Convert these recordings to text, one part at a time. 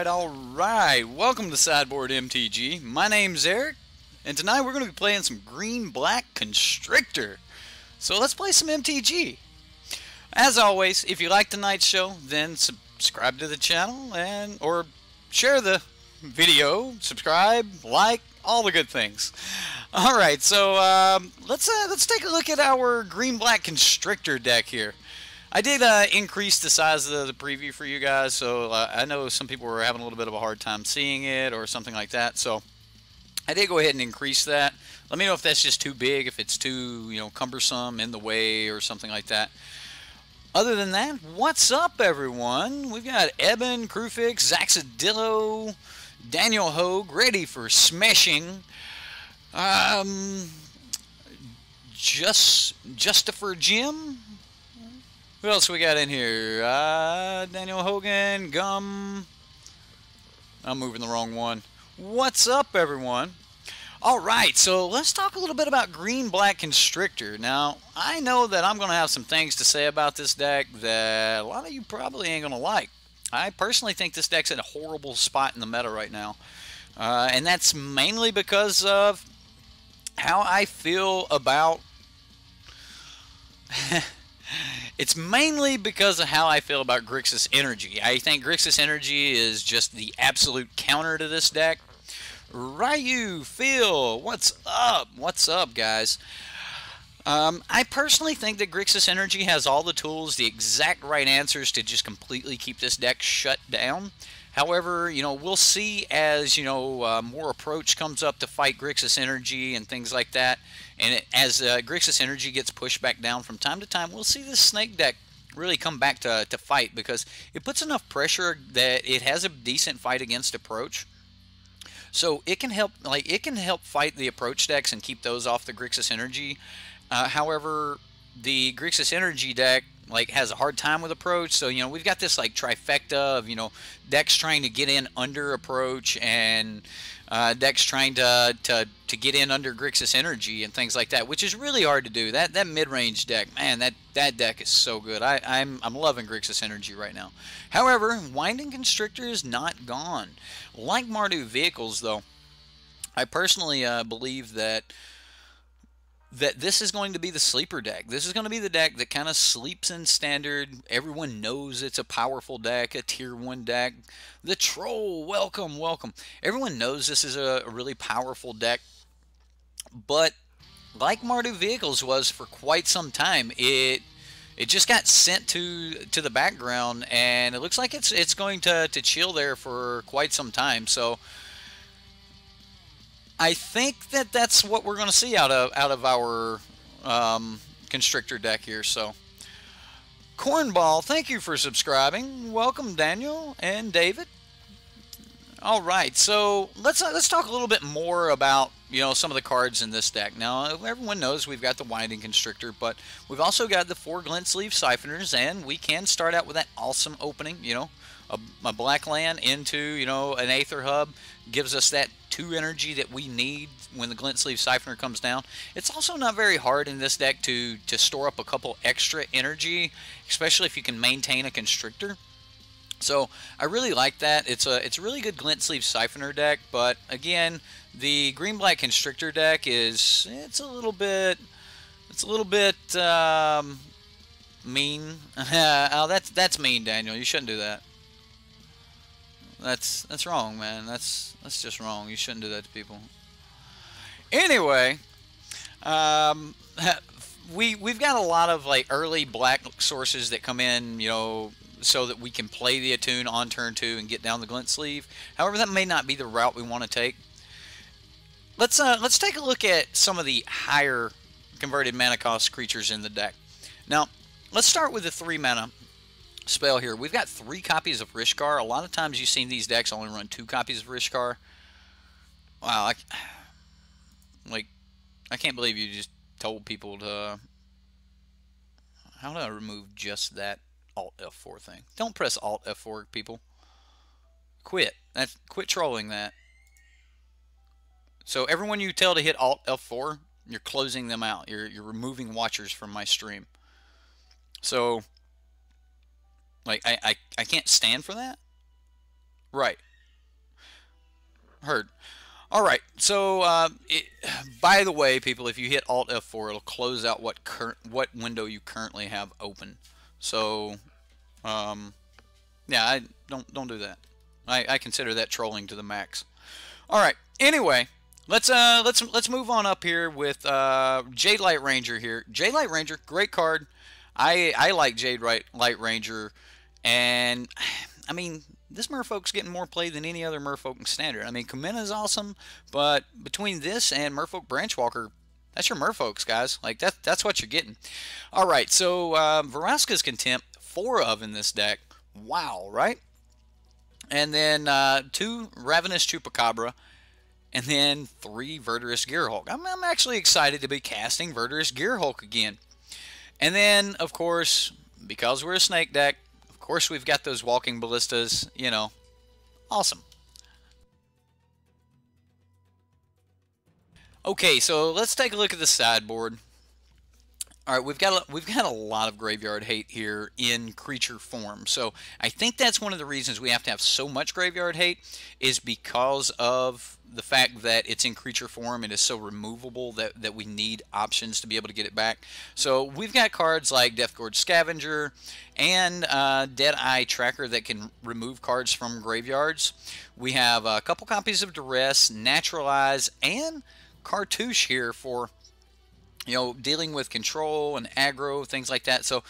Alright. Welcome to Sideboard MTG. My name's Eric, and tonight we're going to be playing some green-black Constrictor. So let's play some MTG. As always, if you like tonight's show, then subscribe to the channel or share the video, subscribe, like, all the good things. Alright, so let's take a look at our green-black Constrictor deck here. I did increase the size of the preview for you guys, so I know some people were having a little bit of a hard time seeing it or something like that, so I did go ahead and increase that. Let me know if that's just too big, if it's too, cumbersome, in the way, or something like that. Other than that, what's up, everyone? We've got Eben, Crewfix, Zaxadillo, Daniel Hogue, ready for smashing. Justifer Jim. Who else we got in here? Daniel Hogan, Gum. I'm moving the wrong one. What's up, everyone? Alright, so let's talk a little bit about green-black Constrictor. Now, I know that I'm going to have some things to say about this deck that a lot of you probably ain't going to like. I personally think this deck's in a horrible spot in the meta right now. And that's mainly because of how I feel about... It's mainly because of how I feel about Grixis Energy. I think Grixis Energy is just the absolute counter to this deck. Ryu, Phil, what's up? What's up, guys? I personally think that Grixis Energy has all the tools, the exact right answers to just completely keep this deck shut down. However, we'll see as, more approach comes up to fight Grixis Energy and things like that. And as Grixis Energy gets pushed back down from time to time, we'll see this Snake deck really come back to fight because it puts enough pressure that it has a decent fight against approach. So it can help, fight the approach decks and keep those off the Grixis Energy. However, the Grixis Energy deck has a hard time with approach, so we've got this trifecta of decks trying to get in under approach and decks trying to get in under Grixis Energy and things like that, which is really hard to do. That mid-range deck, man, that deck is so good. I'm loving Grixis Energy right now. However, Winding Constrictor is not gone. Like Modo vehicles, though, I personally believe that this is going to be the sleeper deck. This is going to be the deck that kind of sleeps in standard. Everyone knows it's a powerful deck, a tier 1 deck. The Troll, welcome. Everyone knows this is a really powerful deck. But like Modo Vehicles was for quite some time, it just got sent to the background, and it looks like it's going to chill there for quite some time. So I think that's what we're going to see out of our Constrictor deck here. So, Cornball, thank you for subscribing. Welcome, Daniel and David. All right, so let's talk a little bit more about some of the cards in this deck. Now, everyone knows we've got the Winding Constrictor, but we've also got the 4 Glint Sleeve Siphoners, and we can start out with that awesome opening. A black land into an Aether Hub gives us that 2 energy that we need when the Glint Sleeve Siphoner comes down. It's also not very hard in this deck to store up a couple extra energy, especially if you can maintain a Constrictor. So I really like that. It's a really good Glint Sleeve Siphoner deck, but again, the green-black Constrictor deck it's a little bit mean. Oh, that's mean, Daniel. You shouldn't do that. That's wrong, man. That's just wrong. You shouldn't do that to people. Anyway, we've got a lot of like early black sources that come in, you know, so that we can play the Attune on turn 2 and get down the Glint Sleeve. However, that may not be the route we want to take. Let's take a look at some of the higher converted mana cost creatures in the deck. Now, let's start with the 3 mana spell here. We've got 3 copies of Rishkar. A lot of times you've seen these decks only run 2 copies of Rishkar. Wow, I can't believe you just told people to... How do I remove just that Alt F4 thing? Don't press Alt F4, people. Quit trolling that. So everyone you tell to hit Alt F4, you're closing them out. You're removing watchers from my stream. So, like, I can't stand for that? Right. Heard. Alright, so, by the way, people, if you hit Alt F4, it'll close out what window you currently have open. So, yeah, don't do that. I consider that trolling to the max. Alright, anyway, let's move on up here with Jade Light Ranger here. Jade Light Ranger, great card. I like Jade Light Ranger, and I mean, this Merfolk's getting more play than any other Merfolk in Standard. I mean, Kamina is awesome, but between this and Merfolk Branchwalker, that's your Merfolks, guys. Like, that's what you're getting. All right, so Vraska's Contempt, 4 of in this deck. Wow, right? And then 2 Ravenous Chupacabra, and then 3 Verdurous Gearhulk. I'm actually excited to be casting Verdurous Gearhulk again. And then, of course, because we're a snake deck, of course we've got those Walking Ballistas, you know, awesome. Okay, so let's take a look at the sideboard. All right, we've got a lot of graveyard hate here in creature form. So I think that's one of the reasons we have to have so much graveyard hate, is because of the fact that it's in creature form. It is so removable that we need options to be able to get it back. So we've got cards like Deathgorge Scavenger and Deadeye Tracker that can remove cards from graveyards. We have a couple copies of Duress, Naturalize, and Cartouche here for, you know, dealing with control and aggro, things like that. So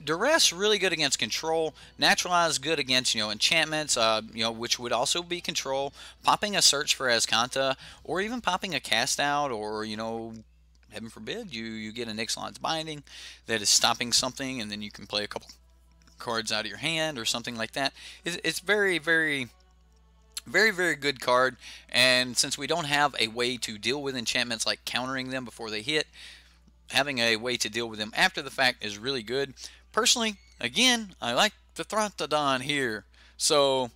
Duress really good against control. Naturalize good against, you know, enchantments, you know, which would also be control. Popping a Search for Azcanta, or even popping a Cast Out, or, you know, heaven forbid you get an Ixalan's Binding that is stopping something, and then you can play a couple cards out of your hand or something like that. It's very, very good card, and since we don't have a way to deal with enchantments like countering them before they hit, having a way to deal with them after the fact is really good. Personally, again, I like the Throntodon here. So,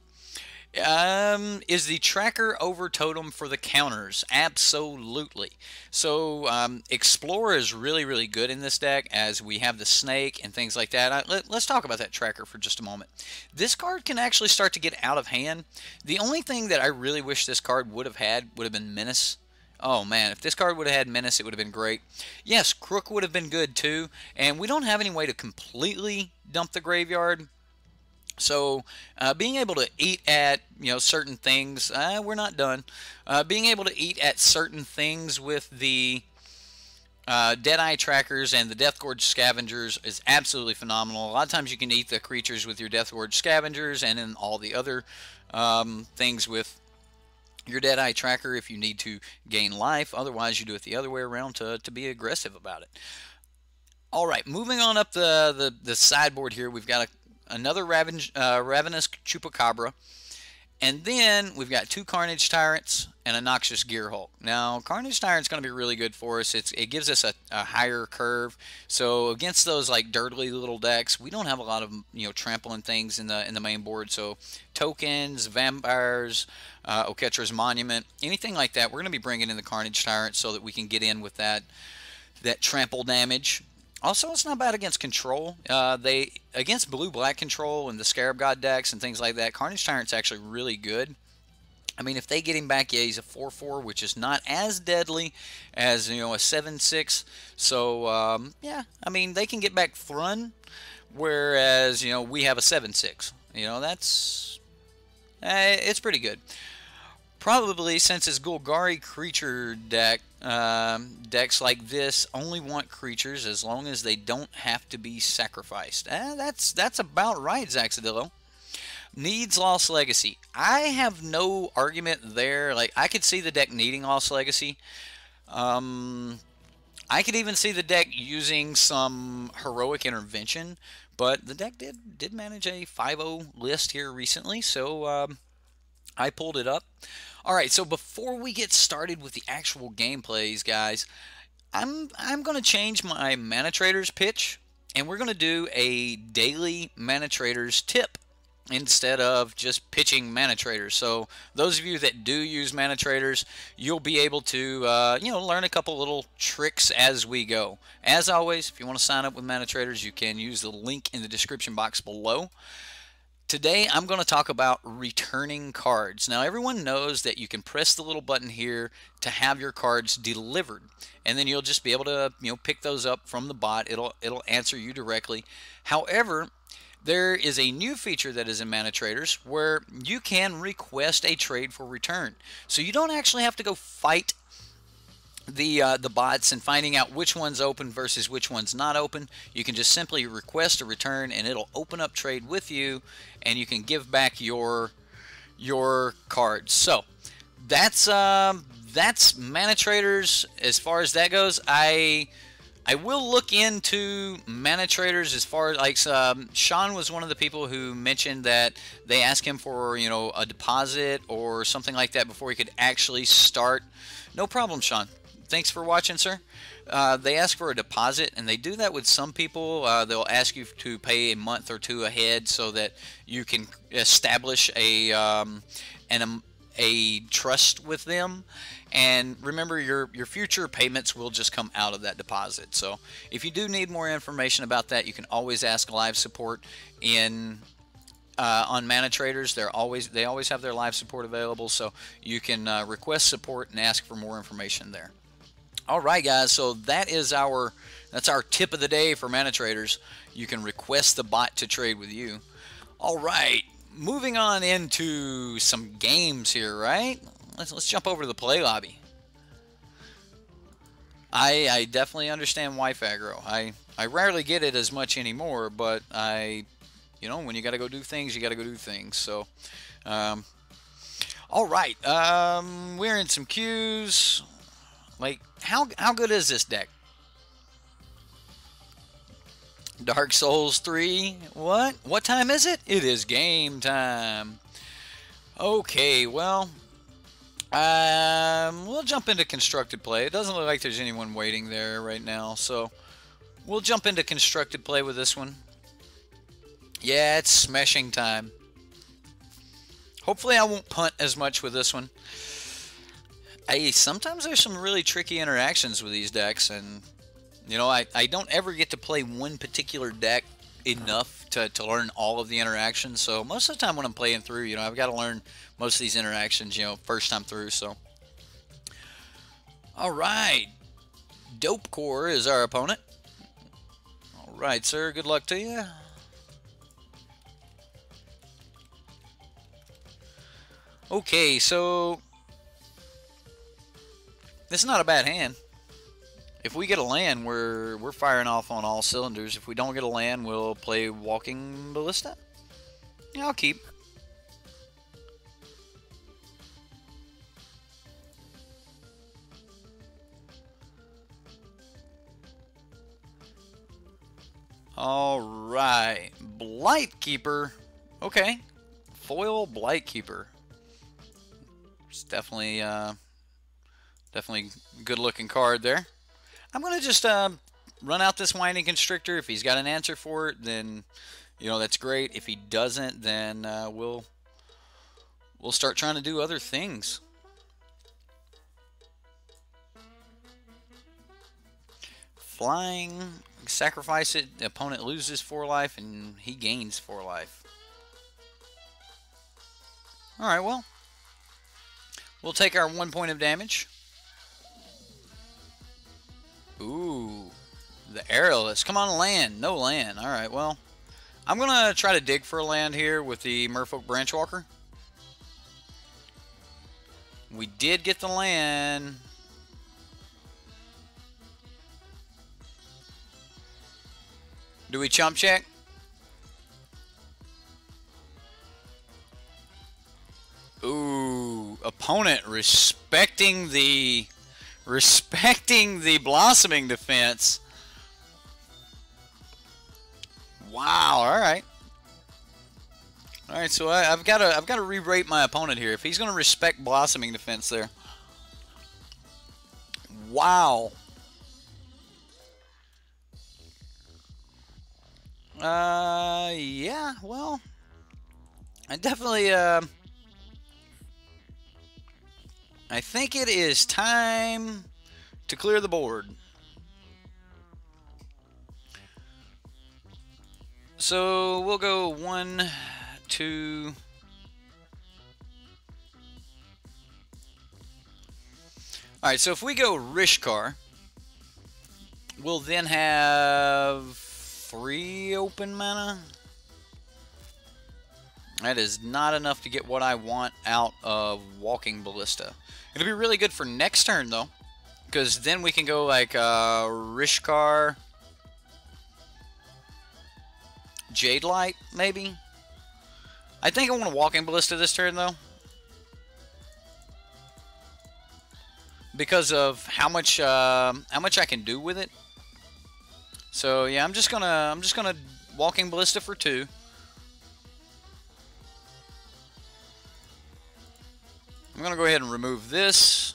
is the tracker over totem for the counters? Absolutely. So, Explorer is really good in this deck, as we have the snake and things like that. Let's talk about that tracker for just a moment. This card can actually start to get out of hand. The only thing that I really wish this card would have been Menace. Oh man, if this card would have had Menace, it would have been great. Yes, Crook would have been good too, and we don't have any way to completely dump the graveyard. So, being able to eat at, you know, certain things, we're not done. Being able to eat at certain things with the Deadeye Trackers and the Deathgorge Scavengers is absolutely phenomenal. A lot of times you can eat the creatures with your Deathgorge Scavengers, and then all the other things with your Deadeye Tracker if you need to gain life. Otherwise, you do it the other way around to be aggressive about it. All right, moving on up the sideboard here, we've got another Ravenous Chupacabra, and then we've got 2 Carnage Tyrants and a Noxious Gearhulk. Now, Carnage Tyrant's going to be really good for us. It gives us a higher curve. So against those like dirtly little decks, we don't have a lot of, you know, trampling things in the main board. So tokens, vampires, Oketra's Monument, anything like that. We're going to be bringing in the Carnage Tyrant so that we can get in with that trample damage. Also, it's not bad against control. Against blue-black control and the Scarab God decks and things like that, Carnage Tyrant's actually really good. I mean, if they get him back, yeah, he's a 4/4, which is not as deadly as, you know, a 7/6. So, yeah, I mean, they can get back Thrun, whereas, you know, we have a 7/6. You know, that's... it's pretty good. Probably, since it's Golgari creature deck, decks like this only want creatures as long as they don't have to be sacrificed. That's about right, Zaxadillo. Needs Lost Legacy. I have no argument there. Like, I could see the deck needing Lost Legacy. I could even see the deck using some Heroic Intervention, but the deck did manage a 5-0 list here recently, so I pulled it up. Alright, so before we get started with the actual gameplays, guys, I'm going to change my Manatraders pitch, and we're going to do a daily Manatraders tip instead of just pitching Manatraders. So those of you that do use Manatraders, you'll be able to you know, learn a couple little tricks as we go. As always, if you want to sign up with Manatraders, you can use the link in the description box below. Today I'm going to talk about returning cards. Now everyone knows that you can press the little button here to have your cards delivered, and then you'll just be able to, you know, pick those up from the bot. It'll answer you directly. However, there is a new feature that is in Manatraders where you can request a trade for return. So you don't actually have to go fight the bots and finding out which one's open versus which one's not open. You can just simply request a return, and it'll open up trade with you, and you can give back your cards. So that's Manatraders as far as that goes. I will look into Manatraders as far as, like, Sean was one of the people who mentioned that they asked him for, you know, a deposit or something like that before he could actually start. No problem, Sean. Thanks for watching, sir. They ask for a deposit, and they do that with some people. They'll ask you to pay a month or two ahead so that you can establish a trust with them. And remember, your future payments will just come out of that deposit. So if you do need more information about that, you can always ask live support in on Manatraders. They always have their live support available, so you can request support and ask for more information there. All right, guys, so that's our tip of the day for Manatraders. You can request the bot to trade with you. All right, moving on into some games here, right? Let's jump over to the play lobby. I definitely understand wife aggro. I rarely get it as much anymore, but you know, when you got to go do things, you got to go do things. So, all right, we're in some queues. Like, how good is this deck? Dark Souls 3. What? What time is it? It is game time. Okay, well, we'll jump into constructed play. It doesn't look like there's anyone waiting there right now, so we'll jump into constructed play with this one. Yeah, it's smashing time. Hopefully I won't punt as much with this one. Sometimes there's some really tricky interactions with these decks, and you know, I don't ever get to play one particular deck enough to learn all of the interactions. So most of the time when I'm playing through, you know, I've got to learn most of these interactions, you know, first time through. So, all right, Dope Core is our opponent. All right, sir, good luck to you. Okay, so this is not a bad hand. If we get a land, we're firing off on all cylinders. If we don't get a land, we'll play Walking Ballista. Yeah, I'll keep. All right, Blightkeeper. Okay, foil Blightkeeper. It's definitely definitely good looking card there. I'm gonna just run out this Whining Constrictor. If he's got an answer for it, then you know that's great. If he doesn't, then we'll we'll start trying to do other things. Flying, sacrifice it, the opponent loses 4 life and he gains 4 life. Alright, well, we'll take our 1 point of damage. Ooh, the aerialist. Come on, land. No land. Alright, well, I'm going to try to dig for a land here with the Merfolk Branchwalker. We did get the land. Do we chump check? Ooh, opponent respecting the blossoming defense. Wow, all right. All right, so I've got to re-rate my opponent here. If he's going to respect blossoming defense there. Wow. Yeah, well, I definitely, I think it is time to clear the board. So we'll go 1, 2. All right, so if we go Rishkar, we'll then have 3 open mana. That is not enough to get what I want out of Walking Ballista. It'll be really good for next turn, though, because then we can go like Rishkar, Jade Light, maybe. I think I want a Walking Ballista this turn, though, because of how much I can do with it. So yeah, I'm just gonna Walking Ballista for 2. I'm gonna go ahead and remove this.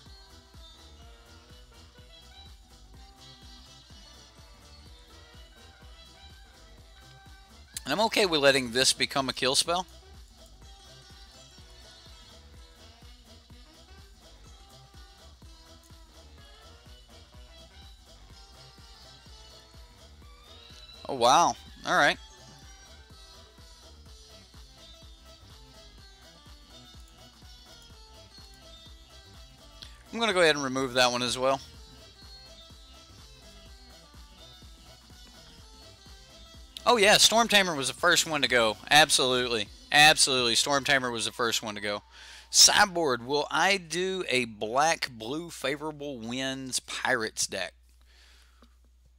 And I'm okay with letting this become a kill spell. Oh, wow. All right. I'm going to go ahead and remove that one as well. Oh, yeah. Storm Tamer was the first one to go. Absolutely. Absolutely. Storm Tamer was the first one to go. Sideboard, will I do a black-blue favorable winds pirates deck?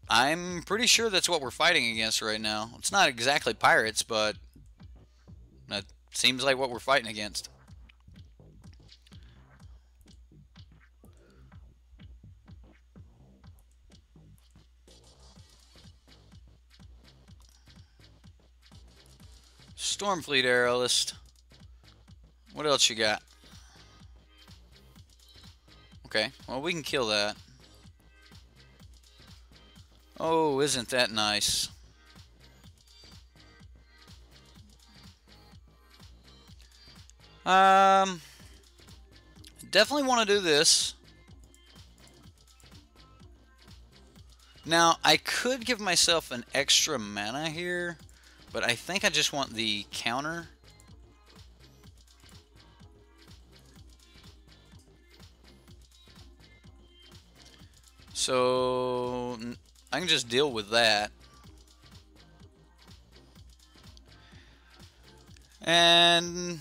I'm pretty sure that's what we're fighting against right now. It's not exactly pirates, but that seems like what we're fighting against. Stormfleet Aerialist. What else you got? Okay, well, we can kill that. Oh, isn't that nice? Definitely want to do this. Now, I could give myself an extra mana here, but I think I just want the counter. So I can just deal with that. And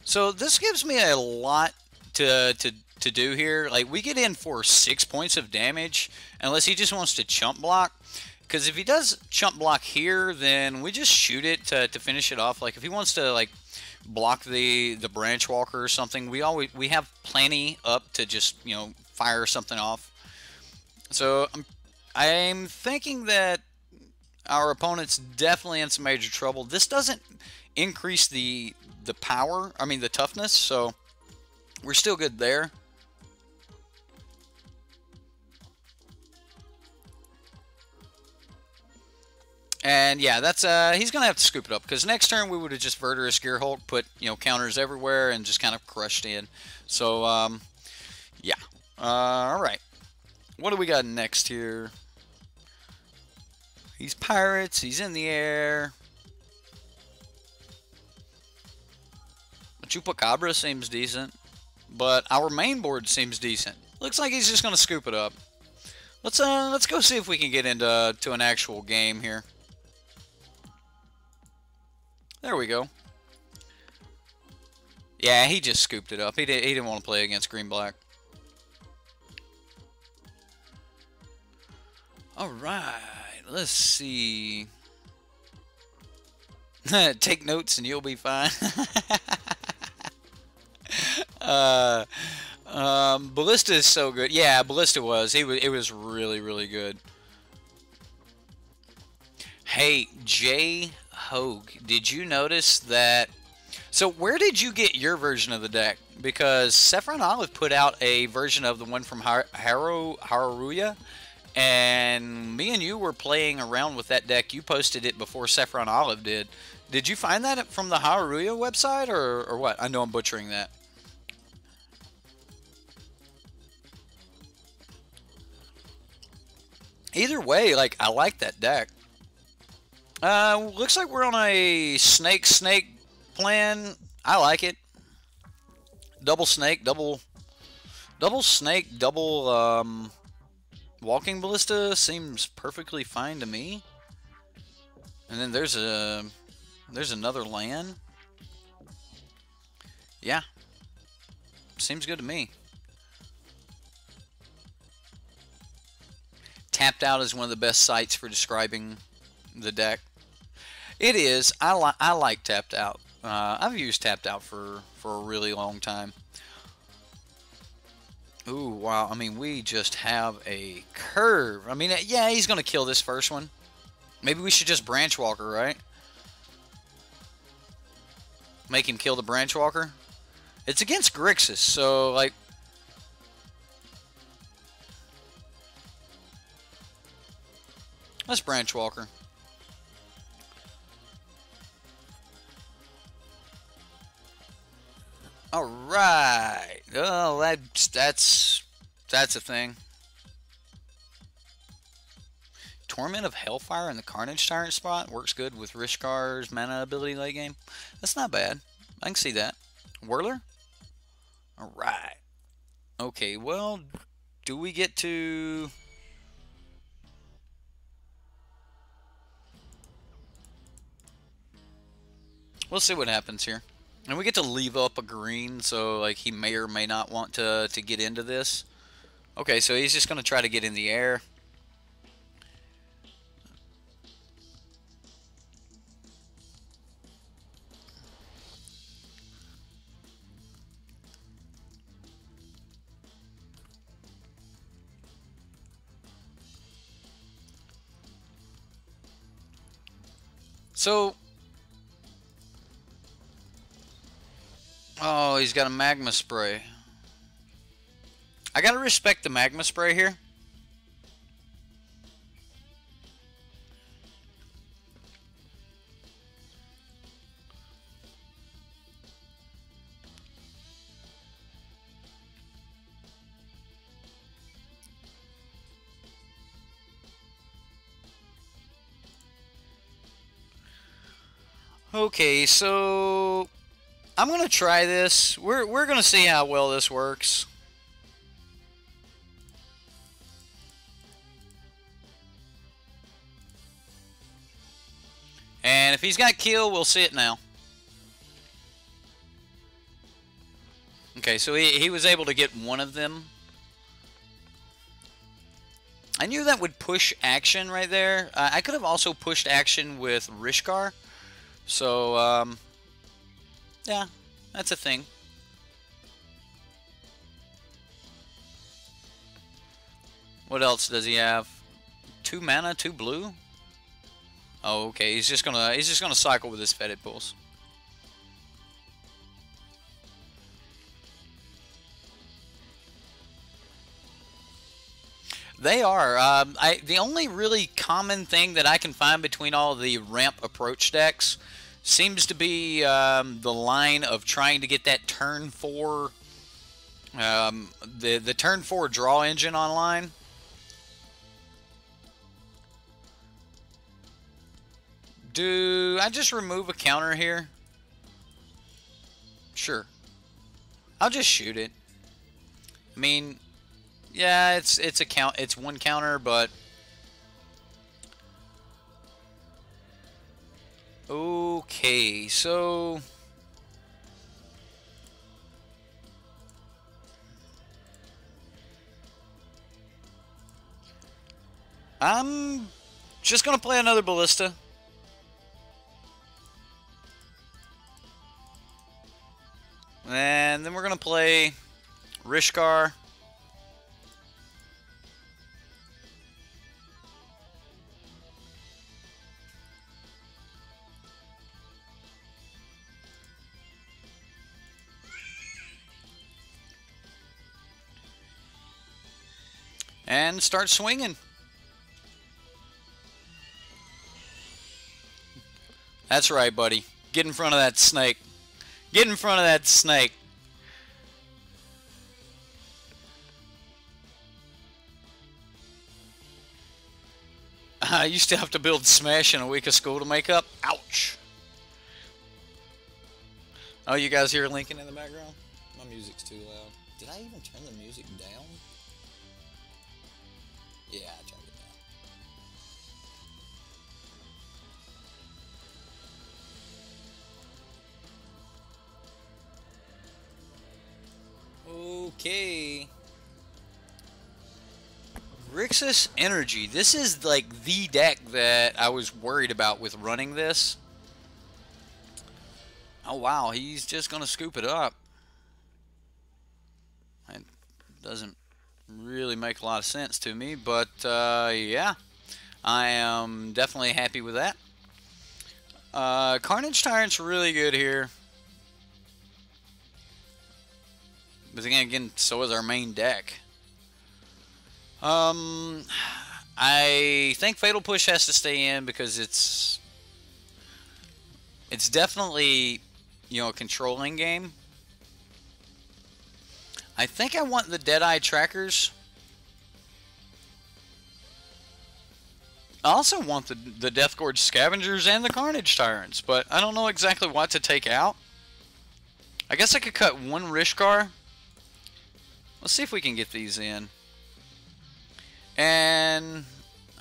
so this gives me a lot to do here. Like, we get in for 6 points of damage unless he just wants to chump block. Because if he does chump block here, then we just shoot it to finish it off. Like, if he wants to, like, block the branch walker or something, we have plenty up to just, you know, fire something off. So I'm thinking that our opponent's definitely in some major trouble. This doesn't increase the power, I mean the toughness, so we're still good there. And yeah, that's he's gonna have to scoop it up because next turn we would have just Verdurous Gear Hulk, put counters everywhere, and just kind of crushed in. So yeah. All right. What do we got next here? He's pirates. He's in the air. Chupacabra seems decent, but our main board seems decent. Looks like he's just gonna scoop it up. Let's go see if we can get into an actual game here. There we go. Yeah, he just scooped it up. He didn't want to play against green-black. Alright, let's see. Take notes and you'll be fine. Ballista is so good. Yeah, Ballista was. It was really, really good. Hey, Jay Hogue, did you notice that? So where did you get your version of the deck? Because Saffron Olive put out a version of the one from Haruya, and me and you were playing around with that deck. You posted it before Saffron Olive did. Did you find that from the Haruya website, or what? I know I'm butchering that. Either way, like, I like that deck. Looks like we're on a snake plan. I like it. Double snake, double snake, double walking ballista seems perfectly fine to me. And then there's another land. Yeah. Seems good to me. Tapped Out is one of the best sites for describing the deck. It is. I like Tapped Out. I've used Tapped Out for a really long time. Ooh, wow. I mean, we just have a curve. I mean, yeah, he's going to kill this first one. Maybe we should just Branch Walker, right? Make him kill the Branch Walker. It's against Grixis, so, like... Let's Branch Walker. All right. Oh, that's a thing. Torment of Hellfire in the Carnage Tyrant spot works good with Rishkar's mana ability late game. That's not bad. I can see that. Whirler. All right. Okay. Well, do we get to? We'll see what happens here. And we get to leave up a green, so like he may or may not want to get into this. Okay, so he's just going to try to get in the air. So... Oh, he's got a magma spray. I gotta respect the magma spray here. Okay, so I'm gonna try this. We're gonna see how well this works. And if he's got kill, we'll see it now. Okay, so he was able to get one of them. I knew that would push action right there. I could have also pushed action with Rishkar. So, yeah, that's a thing. What else does he have? 2 mana, 2 blue? Oh, okay. He's just gonna cycle with his Fetid Pulse. They are. The only really common thing that I can find between all the ramp approach decks seems to be the line of trying to get that turn 4, the turn 4 draw engine online. Do I just remove a counter here? Sure. I'll just shoot it. I mean, yeah, it's one counter, but okay, so I'm just gonna play another ballista. And then we're gonna play Rishkar. And start swinging. That's right, buddy. Get in front of that snake. Get in front of that snake. I used to have to build Smash in a week of school to make up. Ouch. Oh, you guys hear Lincoln in the background? My music's too loud. Did I even turn the music down? Yeah, I turned it down. Okay. Grixis Energy. This is like the deck that I was worried about with running this. Oh wow, he's just gonna scoop it up. It doesn't really make a lot of sense to me, but yeah, I am definitely happy with that. Carnage Tyrant's really good here. But again, so is our main deck. I think Fatal Push has to stay in because it's definitely, you know, a controlling game. I think I want the Deadeye Trackers. I also want the Death Gorge Scavengers and the Carnage Tyrants, but I don't know exactly what to take out. I guess I could cut one Rishkar. Let's see if we can get these in. And,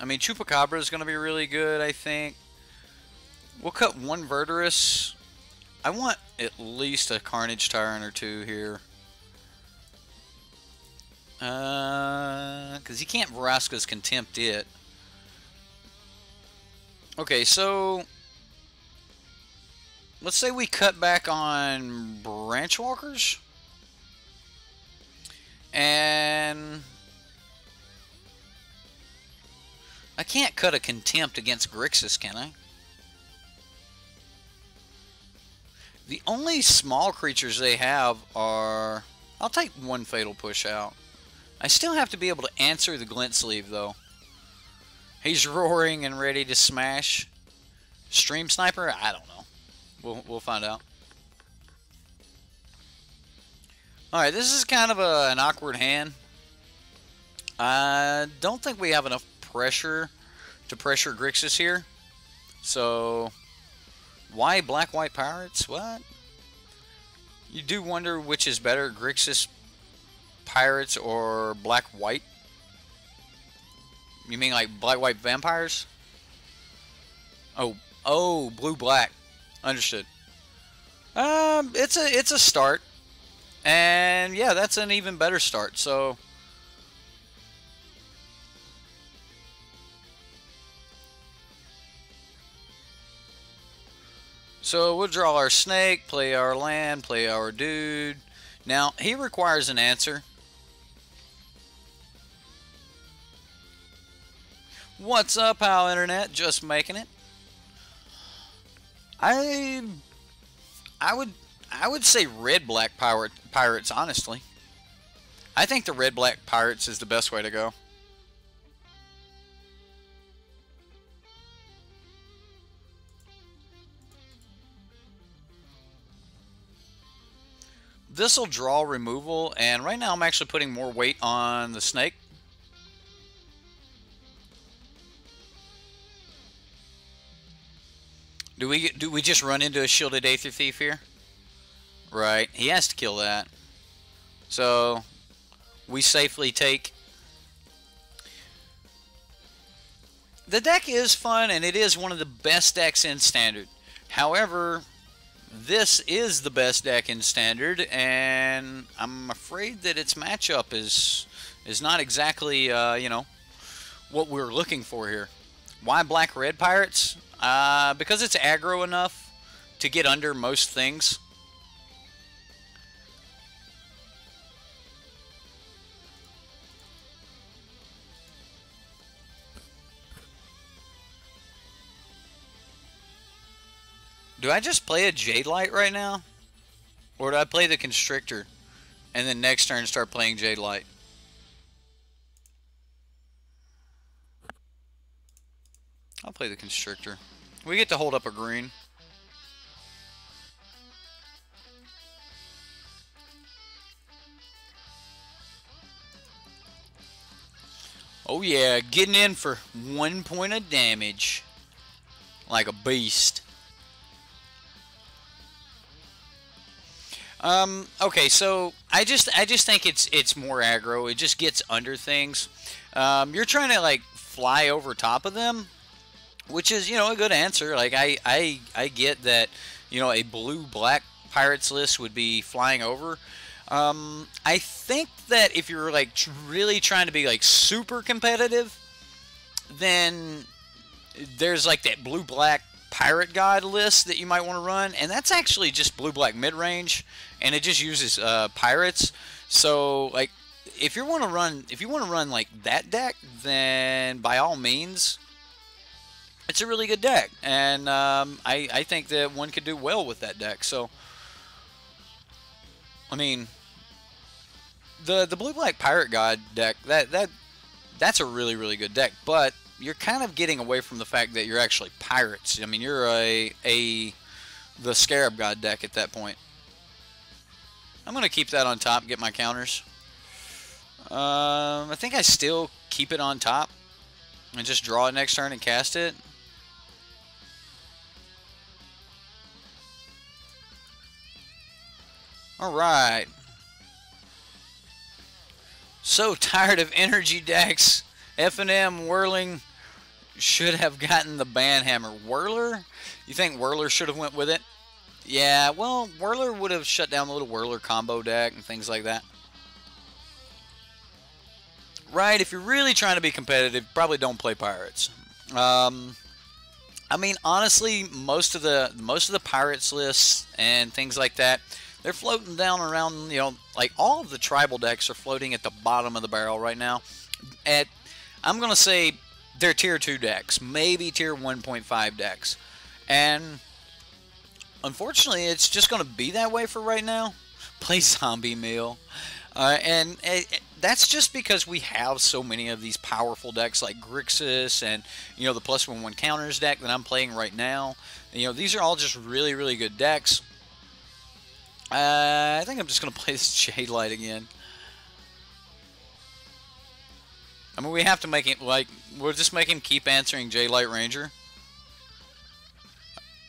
I mean, Chupacabra is going to be really good, I think. We'll cut one Verderus. I want at least a Carnage Tyrant or two here. Because you can't Vraska's Contempt it. Okay, so let's say we cut back on Branchwalkers. And I can't cut a Contempt against Grixis, can I? The only small creatures they have are... I'll take one Fatal Push out. I still have to be able to answer the Glint Sleeve, though. He's roaring and ready to smash. Stream Sniper? I don't know. We'll find out. Alright, this is kind of an awkward hand. I don't think we have enough pressure to pressure Grixis here. So, why Black-White Pirates? What? You do wonder which is better, Grixis Pirates or Black-White? You mean like Black-White Vampires? Oh, Blue-Black. Understood. It's a start. And yeah, that's an even better start. So we'll draw our snake, play our land, play our dude. Now, he requires an answer. What's up, HOW Internet? Just making it. I would say red-black pirates, honestly. I think the red-black pirates is the best way to go. This will draw removal, and right now I'm actually putting more weight on the snake. Do we just run into a shielded Aether Thief here? Right, he has to kill that. So we safely take. The deck is fun, and it is one of the best decks in Standard. However, this is the best deck in Standard, and I'm afraid that its matchup is not exactly, you know, what we're looking for here. Why black-red pirates? Because it's aggro enough to get under most things. Do I just play a Jade Light right now? Or do I play the Constrictor and then next turn start playing Jade Light? I'll play the Constrictor. We get to hold up a green. Oh yeah, getting in for 1 point of damage. Like a beast. Okay, so I just think it's more aggro. It just gets under things. You're trying to like fly over top of them, which is, you know, a good answer. Like I get that, you know, a blue-black pirates list would be flying over. I think that if you're like really trying to be like super competitive, then there's like that blue-black pirate god list that you might want to run, and that's actually just blue-black mid-range, and it just uses pirates. So like if you want to run like that deck, then by all means it's a really good deck, and I think that one could do well with that deck. So I mean, the blue-black pirate god deck, that's a really good deck, but you're kind of getting away from the fact that you're actually pirates. I mean, you're the Scarab God deck at that point. I'm going to keep that on top, get my counters. I think I still keep it on top and just draw it next turn and cast it. Alright. So tired of energy decks. F&M Whirling should have gotten the Banhammer. Whirler? You think Whirler should have went with it? Yeah, well, Whirler would have shut down the little Whirler combo deck and things like that. Right, if you're really trying to be competitive, probably don't play Pirates. I mean, honestly, most of the Pirates lists and things like that, they're floating down around, you know, like all of the tribal decks are floating at the bottom of the barrel right now. I'm going to say they're tier 2 decks, maybe tier 1.5 decks. And unfortunately, it's just going to be that way for right now. Play Zombie Meal. And that's just because we have so many of these powerful decks like Grixis and, you know, the +1/+1 counters deck that I'm playing right now. You know, these are all just really good decks. I think I'm just going to play this Jade Light again. I mean, we have to make it, like, we'll just make him keep answering Jade Light Ranger.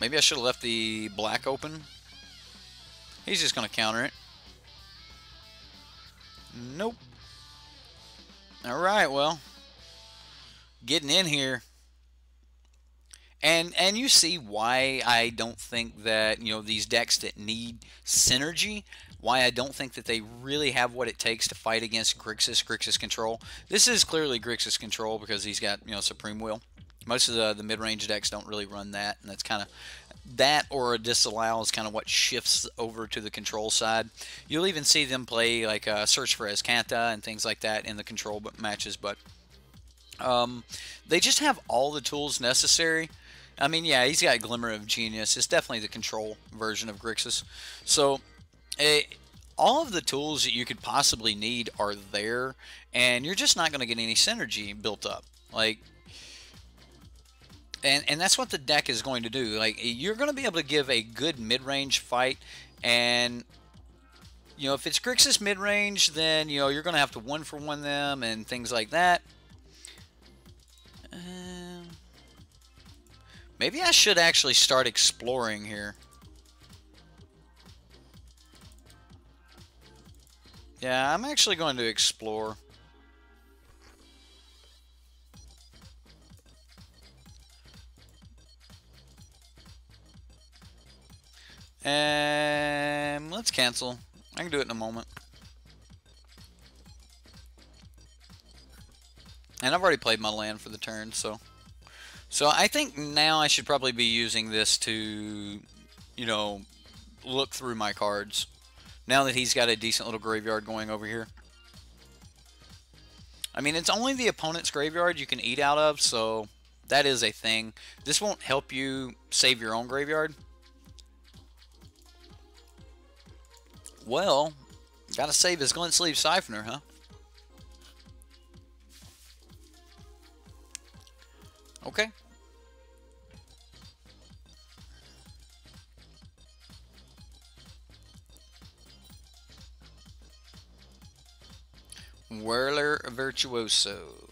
Maybe I should have left the black open. He's just going to counter it. Nope. Alright, well. Getting in here. And you see why I don't think that, you know, these decks that need synergy, why I don't think that they really have what it takes to fight against Grixis control. This is clearly Grixis control because he's got, you know, Supreme Will. Most of the mid-range decks don't really run that, and that's kind of that, or a disallow is kind of what shifts over to the control side. You'll even see them play like Search for Escanta and things like that in the control matches, but they just have all the tools necessary. I mean, yeah, he's got Glimmer of Genius. It's definitely the control version of Grixis. So all of the tools that you could possibly need are there, and you're just not going to get any synergy built up. Like, and that's what the deck is going to do. Like, you're going to be able to give a good mid-range fight, and You know, if it's Grixis mid-range, then, you know, you're going to have to 1-for-1 them and things like that. Maybe I should actually start exploring here. Yeah, I'm actually going to explore. And let's cancel. I can do it in a moment. And I've already played my land for the turn, so I think now I should probably be using this to, you know, look through my cards. Now that he's got a decent little graveyard going over here. I mean, it's only the opponent's graveyard you can eat out of, so that is a thing. This won't help you save your own graveyard. Well, gotta save his Glint Sleeve Siphoner, huh? Okay. Whirler Virtuoso.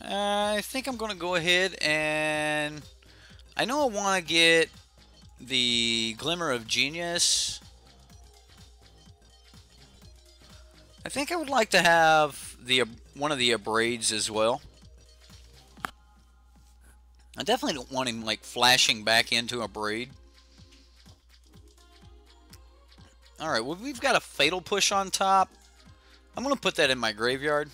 I think I'm going to go ahead and... I know I want to get the Glimmer of Genius. I think I would like to have the one of the Abrades as well. I definitely don't want him like flashing back into a Abrade. Alright, well, we've got a Fatal Push on top. I'm going to put that in my graveyard.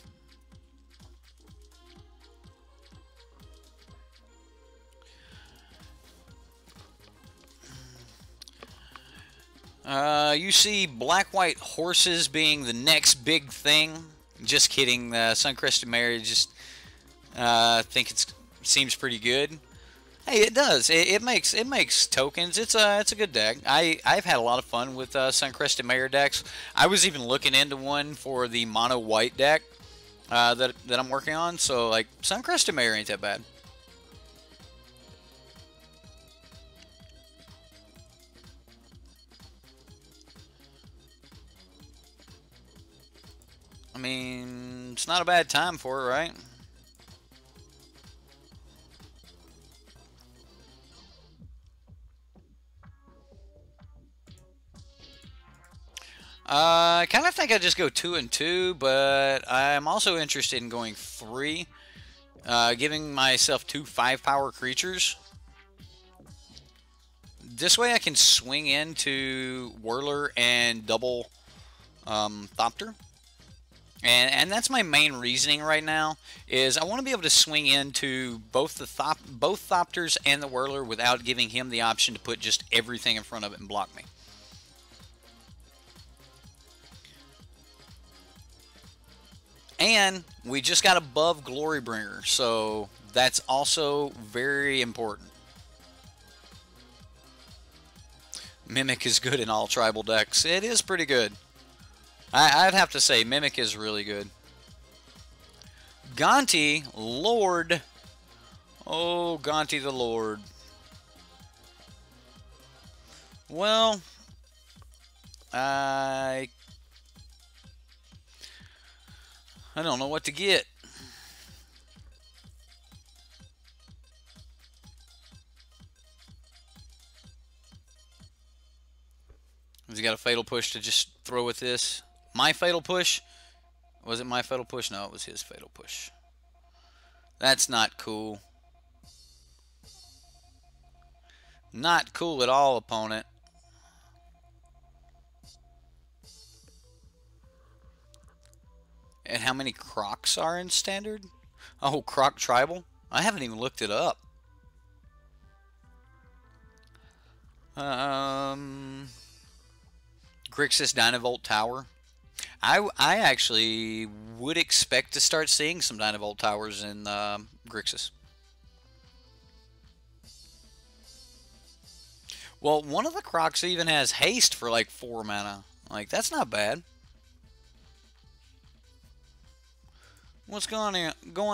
You see black-white horses being the next big thing. Just kidding. Suncrested Mare just think it seems pretty good. Hey, it does. It makes tokens. It's a good deck. I've had a lot of fun with Suncrested Mare decks. I was even looking into one for the mono white deck that I'm working on. So like Suncrested Mare ain't that bad. I mean, it's not a bad time for it, right? I kind of think I just go 2 and 2, but I'm also interested in going 3, giving myself 2 5-power creatures. This way I can swing into Whirler and double Thopter. And that's my main reasoning right now, is I want to be able to swing into both both Thopters and the Whirler without giving him the option to put just everything in front of it and block me. And we just got above Glorybringer, so that's also very important. Mimic is good in all tribal decks. It is pretty good. I'd have to say Mimic is really good. Gonti, Lord. Oh, Gonti the Lord. Well, I don't know what to get. Has he got a Fatal Push to just throw with this? My Fatal Push? Was it my Fatal Push? No, it was his Fatal Push. That's not cool. Not cool at all, opponent. And how many Crocs are in Standard? Oh, Croc Tribal? I haven't even looked it up. Grixis Dynavolt Tower. I actually would expect to start seeing some Dynavolt Towers in Grixis. Well, one of the Crocs even has haste for like 4 mana. Like, that's not bad. What's going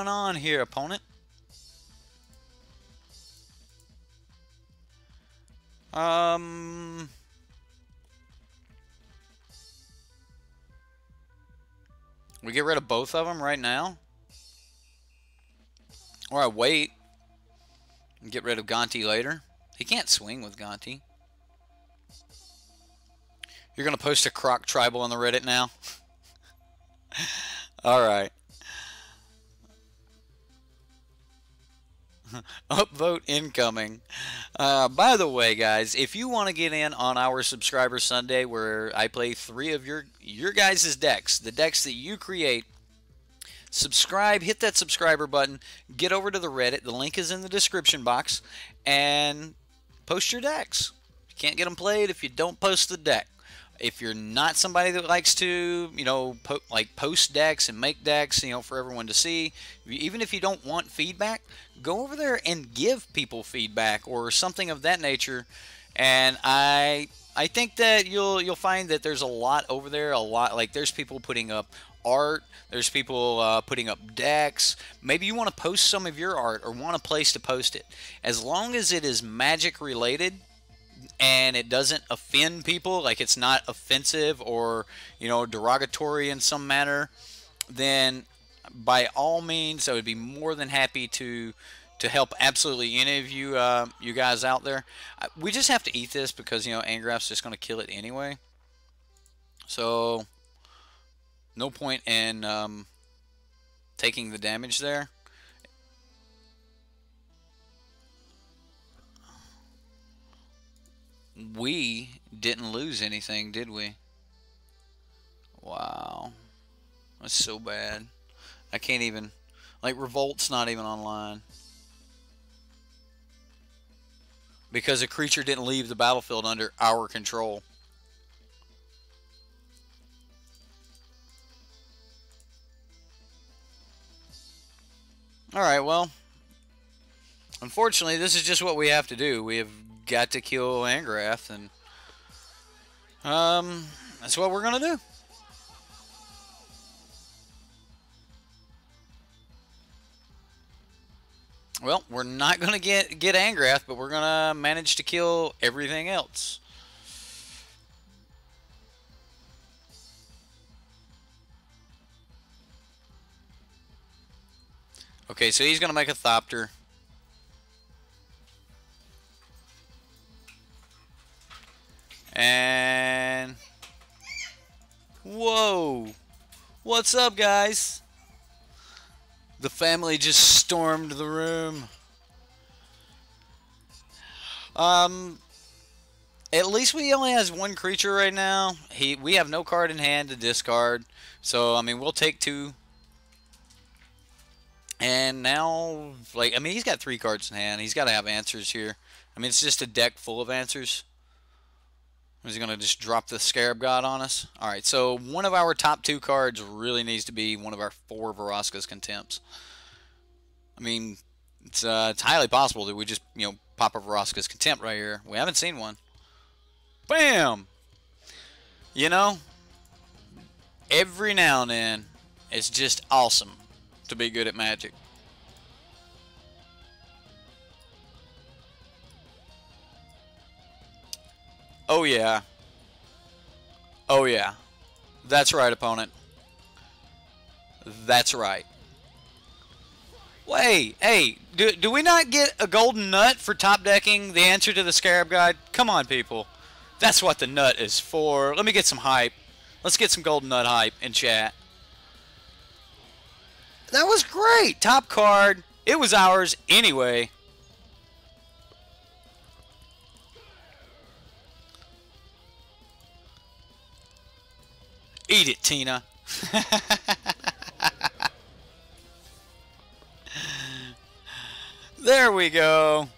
on here, opponent? Um, we get rid of both of them right now? Or I wait and get rid of Gonti later? He can't swing with Gonti. You're going to post a Croc tribal on the Reddit now? Alright. Upvote incoming. By the way, guys, if you want to get in on our Subscriber Sunday where I play 3 of your guys' decks, the decks that you create, subscribe, hit that subscriber button, get over to the Reddit, the link is in the description box, and post your decks. You can't get them played if you don't post the deck. If you're not somebody that likes to, you know, post decks and make decks, you know, for everyone to see, even if you don't want feedback, go over there and give people feedback or something of that nature. And I think that you'll find that there's a lot over there, like there's people putting up art, there's people putting up decks. Maybe you want to post some of your art or want a place to post it. As long as it is Magic related and it doesn't offend people, like it's not offensive or, you know, derogatory in some manner, then by all means I would be more than happy to help absolutely any of you you guys out there. We just have to eat this because, you know, Angrath's just going to kill it anyway. So no point in taking the damage there. We didn't lose anything, did we? Wow. That's so bad. I can't even... Like, Revolt's not even online. Because a creature didn't leave the battlefield under our control. Alright, well. Unfortunately, this is just what we have to do. We have got to kill Angrath, and that's what we're gonna do. Well, we're not gonna get Angrath, but we're gonna manage to kill everything else. Okay, so he's gonna make a Thopter. And whoa, what's up, guys? The family just stormed the room. At least we only has one creature right now. We have no card in hand to discard, so I mean we'll take 2. And now, like, I mean, he's got 3 cards in hand. He's got to have answers here. I mean, it's just a deck full of answers. Is he going to just drop the Scarab God on us? Alright, so one of our top 2 cards really needs to be one of our 4 Vraska's Contempts. I mean, it's highly possible that we just, you know, pop a Vraska's Contempt right here. We haven't seen one. Bam! You know, every now and then, it's just awesome to be good at Magic. Oh yeah. Oh yeah. That's right, opponent. That's right. Wait, hey, do we not get a golden nut for top decking the answer to the Scarab Guide? Come on, people. That's what the nut is for. Let me get some hype. Let's get some golden nut hype in chat. That was great. Top card. It was ours anyway. Eat it, Tina. There we go.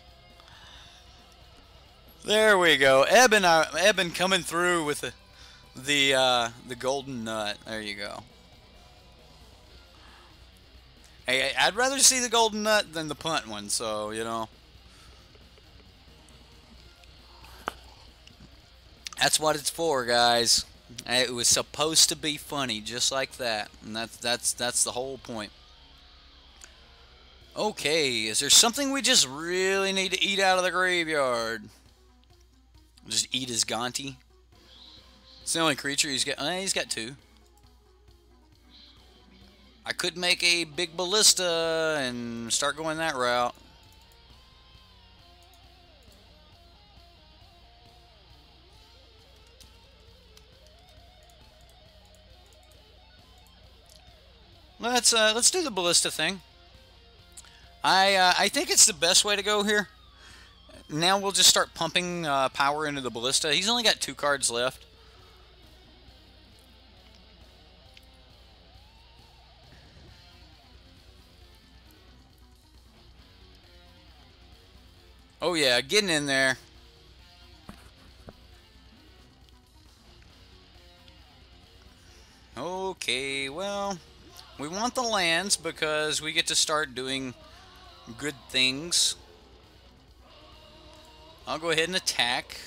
There we go. Eben coming through with the golden nut. There you go. Hey, I'd rather see the golden nut than the punt one, so, you know. That's what it's for, guys. It was supposed to be funny, just like that. And that's the whole point. Okay, is there something we just really need to eat out of the graveyard? Just eat his Gonti. It's the only creature he's got. He's got 2. I could make a big ballista and start going that route. Let's do the ballista thing. I think it's the best way to go here. Now we'll just start pumping power into the ballista. He's only got 2 cards left. Oh yeah, getting in there. Okay, well, we want the lands because we get to start doing good things. I'll go ahead and attack.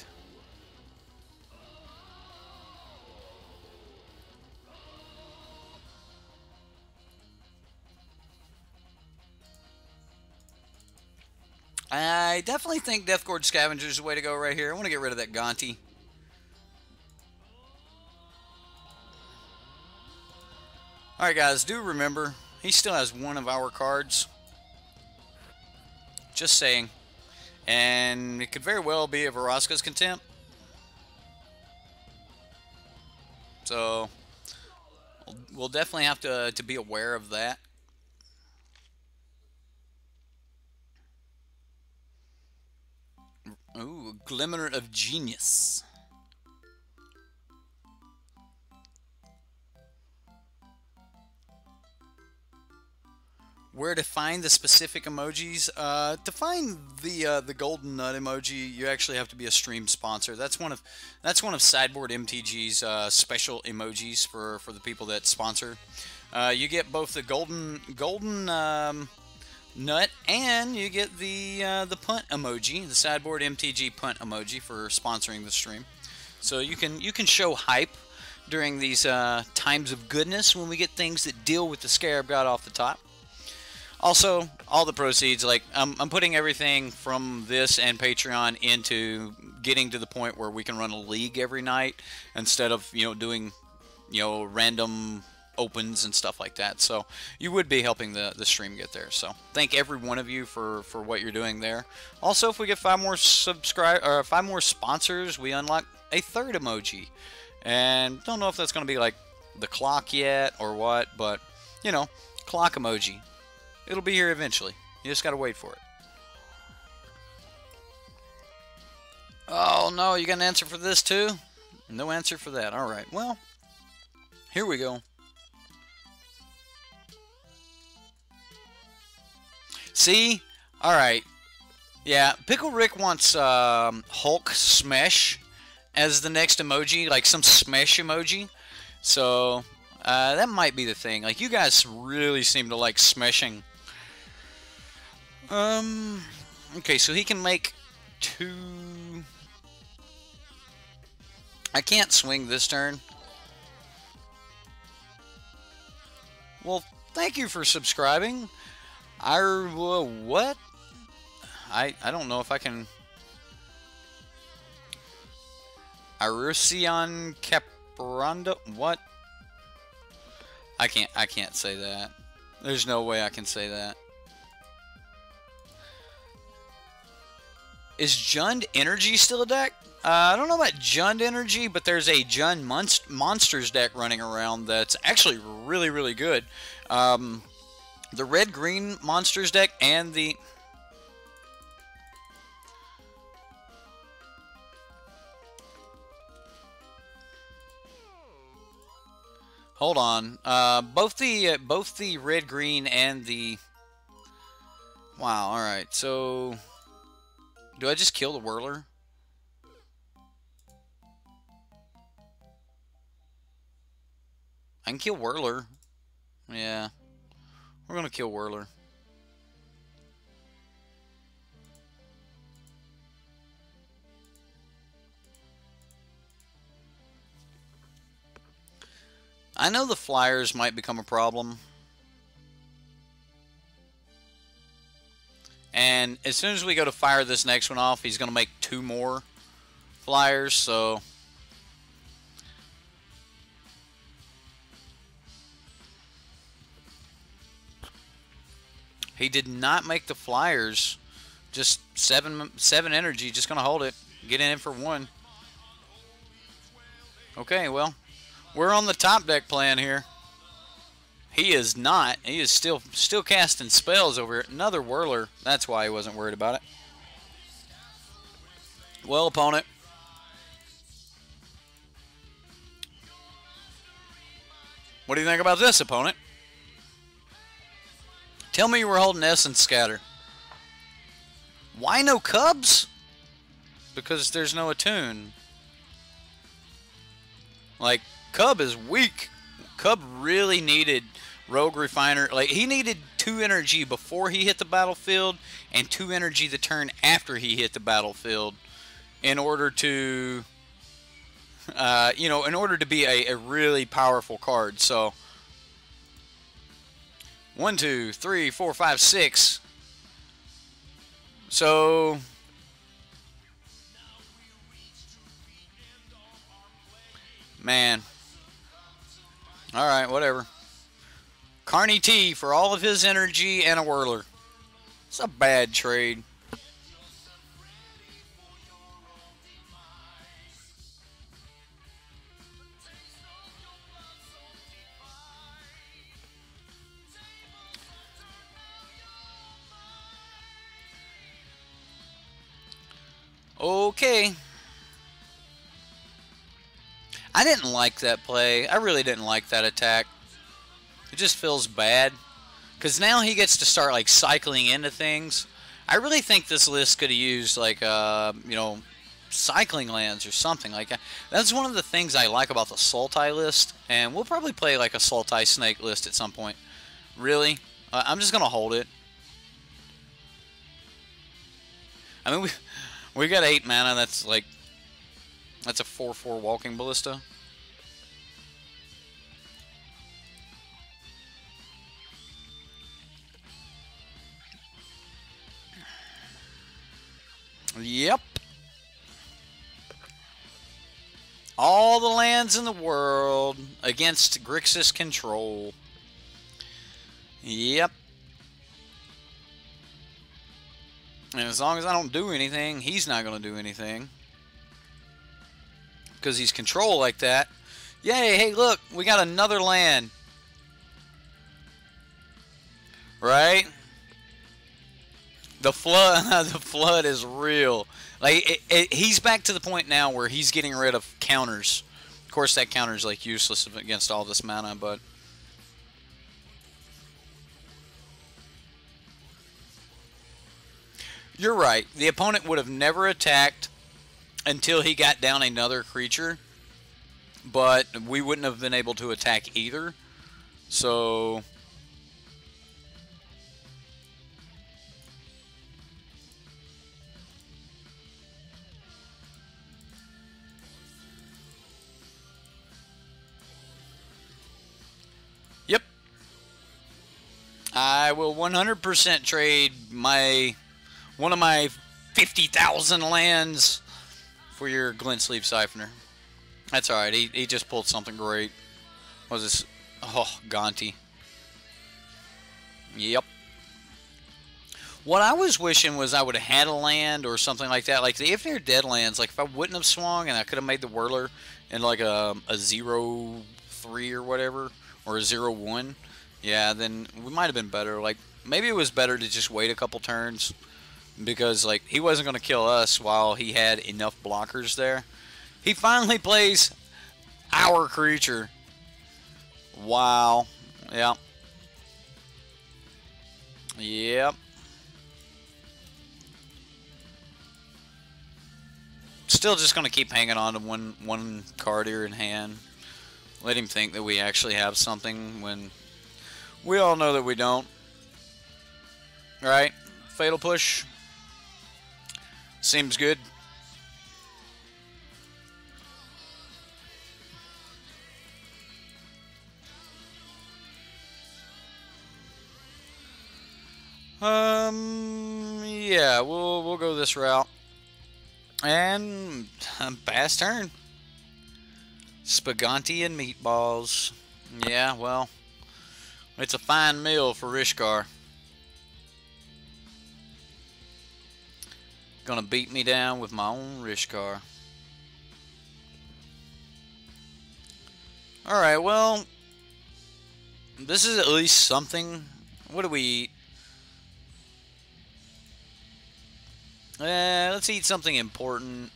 I definitely think Death Gorge Scavenger is the way to go right here. I want to get rid of that Gonti. Alright guys, do remember, he still has 1 of our cards. Just saying. And it could very well be a Vraska's Contempt. So, we'll definitely have to be aware of that. Ooh, Glimmer of Genius. Where to find the specific emojis? To find the golden nut emoji, you actually have to be a stream sponsor. That's one of Sideboard MTG's special emojis for the people that sponsor. You get both the golden nut, and you get the punt emoji, the Sideboard MTG punt emoji for sponsoring the stream. So you can show hype during these times of goodness when we get things that deal with the Scarab God off the top. Also, all the proceeds, like I'm putting everything from this and Patreon into getting to the point where we can run a league every night instead of doing random opens and stuff like that. So you would be helping the stream get there. So thank every one of you for what you're doing there. Also, if we get 5 more 5 more sponsors, we unlock a 3rd emoji. And don't know if that's going to be like the clock yet or what, but clock emoji. It'll be here eventually. You just gotta wait for it. Oh no, you got an answer for this too? No answer for that. Alright, well, here we go. See? Alright. Yeah, Pickle Rick wants Hulk Smash as the next emoji, like some Smash emoji. So, that might be the thing. Like, you guys really seem to like smashing. Okay, so he can make 2... I can't swing this turn. Well, thank you for subscribing. What? I don't know if I can... Arusian Caparanda? What? I can't say that. There's no way I can say that. Is Jund Energy still a deck? I don't know about Jund Energy, but there's a Jund Monsters deck running around that's actually really, really good. The red-green Monsters deck and the... Hold on. Both the red-green and the... Wow, alright, so... Do I just kill the Whirler? I can kill Whirler. Yeah. We're gonna kill Whirler. I know the flyers might become a problem. And as soon as we go to fire this next one off, he's going to make 2 more. flyers, so he did not make the flyers. Just seven energy. Just gonna hold it. Get in for one. Okay, well, we're on the top deck plan here. He is not. He is still casting spells over it. Another whirler. That's why he wasn't worried about it. Well, opponent. What do you think about this, opponent? Tell me you were holding Essence Scatter. Why no Cubs? Because there's no attune. Like, Cub is weak. Cub really needed Rogue Refiner. Like, he needed 2 energy before he hit the battlefield and 2 energy the turn after he hit the battlefield in order to, you know, in order to be a really powerful card. So, 1, 2, 3, 4, 5, 6. So, man. Alright, whatever. Carney T for all of his energy and a whirler. It's a bad trade. Okay. I didn't like that play. I really didn't like that attack. It just feels bad. Because now he gets to start, like, cycling into things. I really think this list could have used, like, you know, cycling lands or something like that. That's one of the things I like about the Sultai list. And we'll probably play, like, a Sultai Snake list at some point. Really? I'm just going to hold it. I mean, we got 8 mana. That's, like, that's a 4/4 Walking Ballista. Yep. All the lands in the world against Grixis control. Yep. And as long as I don't do anything, he's not going to do anything. Because he's control like that. Yay, hey, look, we got another land. Right? The flood, the flood is real. Like, he's back to the point now where he's getting rid of counters. Of course, that counter is, like, useless against all this mana, but... You're right. The opponent would have never attacked until he got down another creature, but we wouldn't have been able to attack either. So... Yep. I will 100% trade one of my 50,000 lands for your Glint Sleeve Siphoner. That's alright. He just pulled something great. What was this? Oh, Gonti. Yep. What I was wishing was I would have had a land or something like that. Like, if they're dead lands, like, if I wouldn't have swung and I could have made the Whirler in, like, a 0-3 or whatever, or a 0-1, yeah, then we might have been better. Like, maybe it was better to just wait a couple turns. Because, like, he wasn't going to kill us while he had enough blockers there. He finally plays our creature. Wow. Yeah. Yep. Still just going to keep hanging on to one card here in hand. Let him think that we actually have something when we all know that we don't. Right? Fatal Push. Seems good. Yeah, we'll go this route. And pass turn. Spaghetti and meatballs. Yeah, well, it's a fine meal for Rishkar. Gonna beat me down with my own Rishkar. Alright, well, this is at least something. What do we eat? Let's eat something important.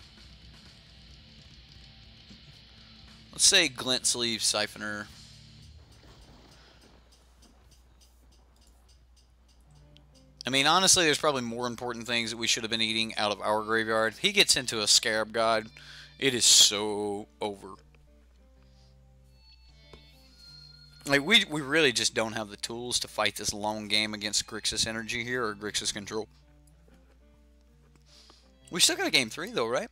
Let's say glint sleeve siphoner. I mean, honestly, there's probably more important things that we should have been eating out of our graveyard. If he gets into a Scarab God, it is so over. Like, we really just don't have the tools to fight this long game against Grixis Energy here, or Grixis Control. We still got a game 3, though, right?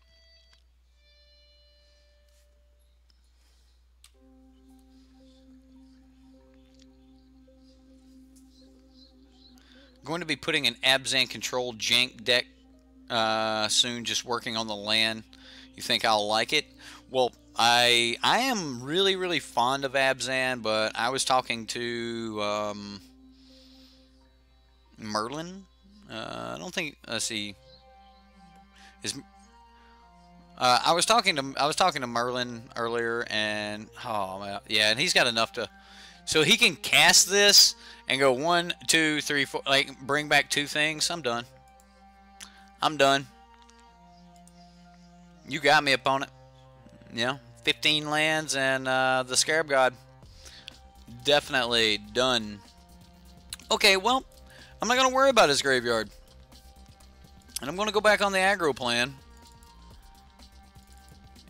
Going to be putting an Abzan Control jank deck soon, just working on the land. You think I'll like it? Well, I am really fond of Abzan, but I was talking to Merlin. I don't think. Let's see. I was talking to Merlin earlier, and oh yeah, and he's got enough to, so he can cast this and go 1, 2, 3, 4, like bring back 2 things. I'm done. I'm done. You got me, opponent. Yeah, 15 lands and the Scarab God. Definitely done. Okay, well, I'm not gonna worry about his graveyard, and I'm gonna go back on the aggro plan.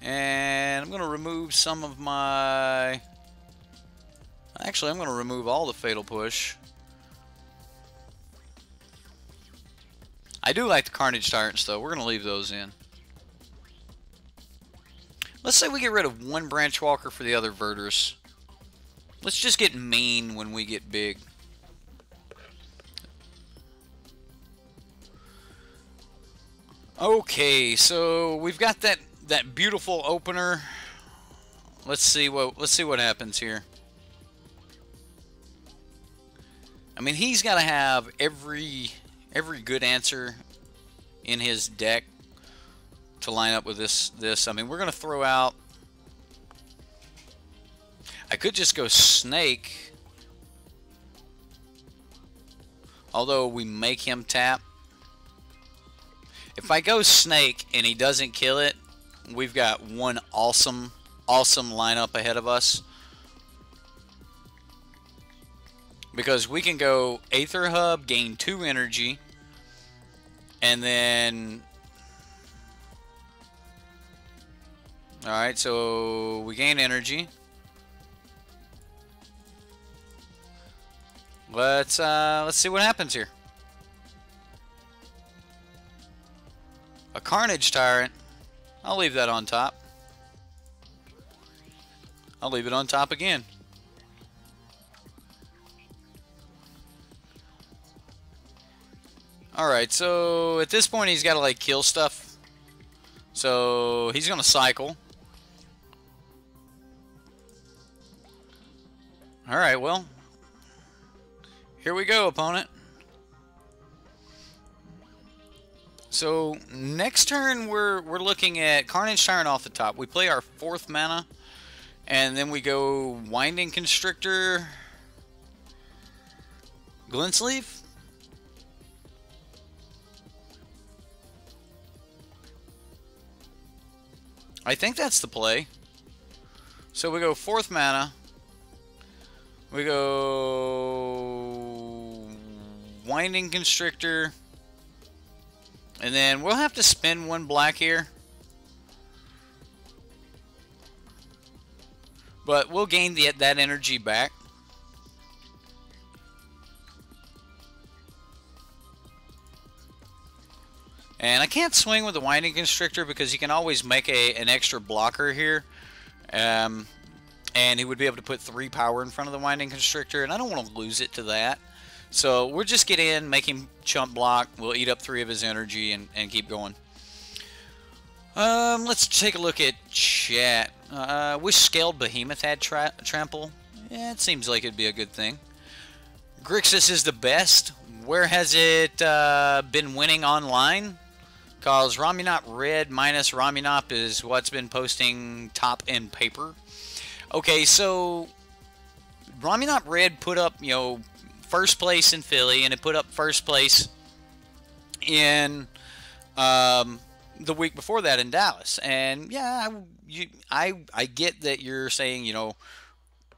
And I'm going to remove some of my... Actually, I'm going to remove all the Fatal Push. I do like the Carnage Tyrants, though. We're going to leave those in. Let's say we get rid of 1 Branch Walker for the other Verders. Let's just get mean when we get big. Okay, so we've got that beautiful opener. Let's see what happens here. I mean, he's got to have every good answer in his deck to line up with this. I mean, we're going to throw out... I could just go Snake, although we make him tap. If I go Snake and he doesn't kill it, we've got one awesome lineup ahead of us. Because we can go Aether Hub, gain 2 energy, and then... Alright, so we gain energy. Let's see what happens here. A Carnage Tyrant. I'll leave that on top. I'll leave it on top again. Alright, so at this point he's got to like kill stuff. So he's going to cycle. Alright, well. Here we go, opponent. So next turn we're looking at Carnage Tyrant off the top. We play our 4th mana, and then we go Winding Constrictor, Glint Sleeve. I think that's the play. So we go 4th mana. We go Winding Constrictor. And then we'll have to spend 1 black here. But we'll gain that energy back. And I can't swing with the Winding Constrictor because you can always make an extra blocker here. And he would be able to put 3 power in front of the Winding Constrictor. And I don't want to lose it to that. So we'll just get in, make him chump block. We'll eat up 3 of his energy and keep going. Let's take a look at chat. Wish Scaled Behemoth had Trample. Yeah, it seems like it'd be a good thing. Grixis is the best. Where has it been winning online? Because Ramunap Red minus Ramunap is what's been posting top in paper. Okay, so Ramunap Red put up, you know, first place in Philly, and it put up first place in the week before that in Dallas. And yeah, I get that you're saying, you know,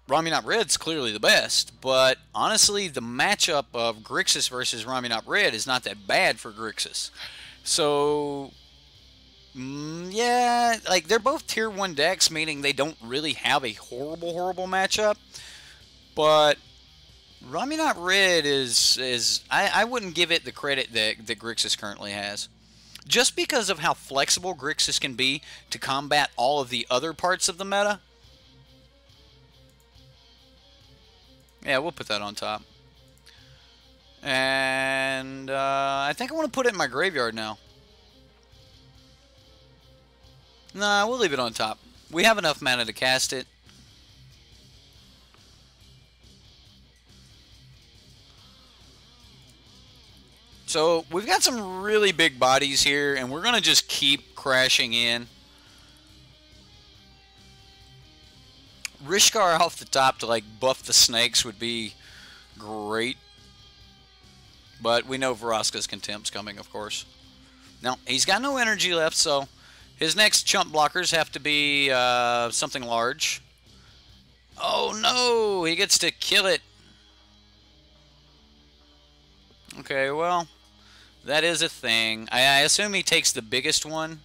Ramunap Red's clearly the best, but honestly, the matchup of Grixis versus Ramunap Red is not that bad for Grixis. So, yeah, like they're both tier 1 decks, meaning they don't really have a horrible matchup. But Ramunap Red is I wouldn't give it the credit that Grixis currently has. Just because of how flexible Grixis can be to combat all of the other parts of the meta. Yeah, we'll put that on top. And I think I want to put it in my graveyard now. Nah, we'll leave it on top. We have enough mana to cast it. So we've got some really big bodies here, and we're going to just keep crashing in. Rishkar off the top to like buff the snakes would be great. But we know Vraska's Contempt's coming, of course. Now, he's got no energy left, so his next chump blockers have to be something large. Oh no, he gets to kill it. Okay, well, that is a thing. I assume he takes the biggest one.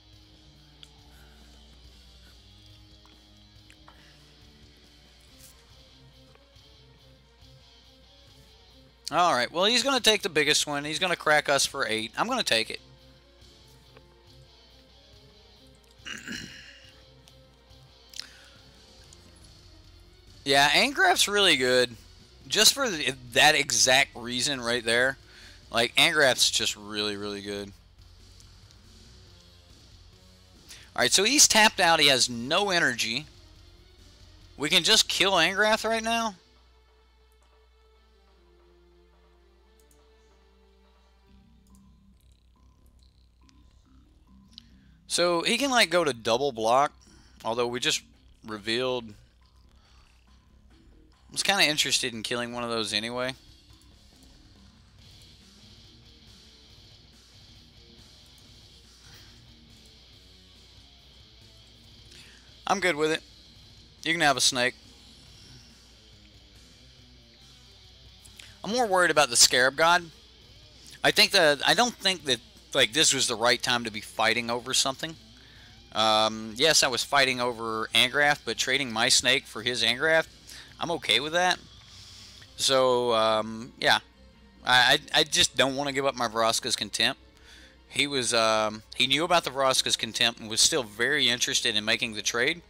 Alright, well, he's going to take the biggest one. He's going to crack us for 8. I'm going to take it. Yeah, Angraph's really good. Just for that exact reason right there. Like, Angraph's just really good. Alright, so he's tapped out. He has no energy. We can just kill Angraph right now. So he can like go to double block, although we just revealed. I was kind of interested in killing one of those anyway. I'm good with it. You can have a snake. I'm more worried about the Scarab God. I don't think that like this was the right time to be fighting over something. Yes, I was fighting over Angrath, but trading my snake for his Angrath, I'm okay with that. So yeah, I just don't want to give up my Vraska's Contempt. He knew about the Vraska's Contempt and was still very interested in making the trade,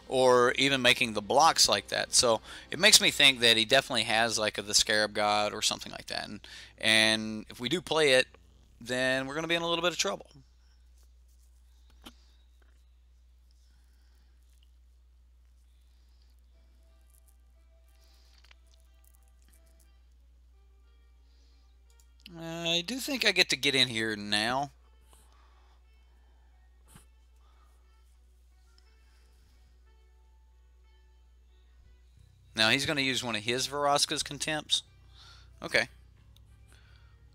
or even making the blocks like that. So it makes me think that he definitely has like the Scarab God or something like that. And if we do play it, then we're going to be in a little bit of trouble. I do think I get to get in here now. Now he's going to use one of his Vraska's Contempts. Okay.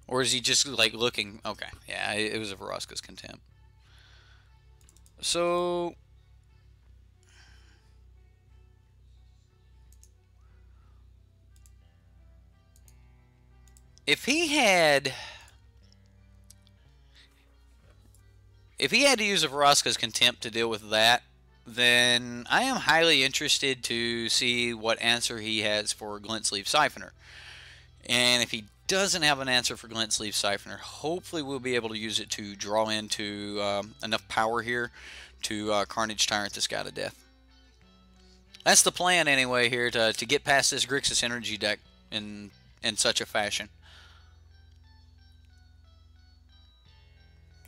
Or is he just like looking? Okay, yeah, it was a Vraska's Contempt. So if he had to use a Vraska's Contempt to deal with that, then I am highly interested to see what answer he has for Glint Sleeve Siphoner. And if he doesn't have an answer for Glint Sleeve Siphoner, hopefully we'll be able to use it to draw into enough power here to Carnage Tyrant this guy to death. That's the plan anyway here, to get past this Grixis Energy deck in such a fashion.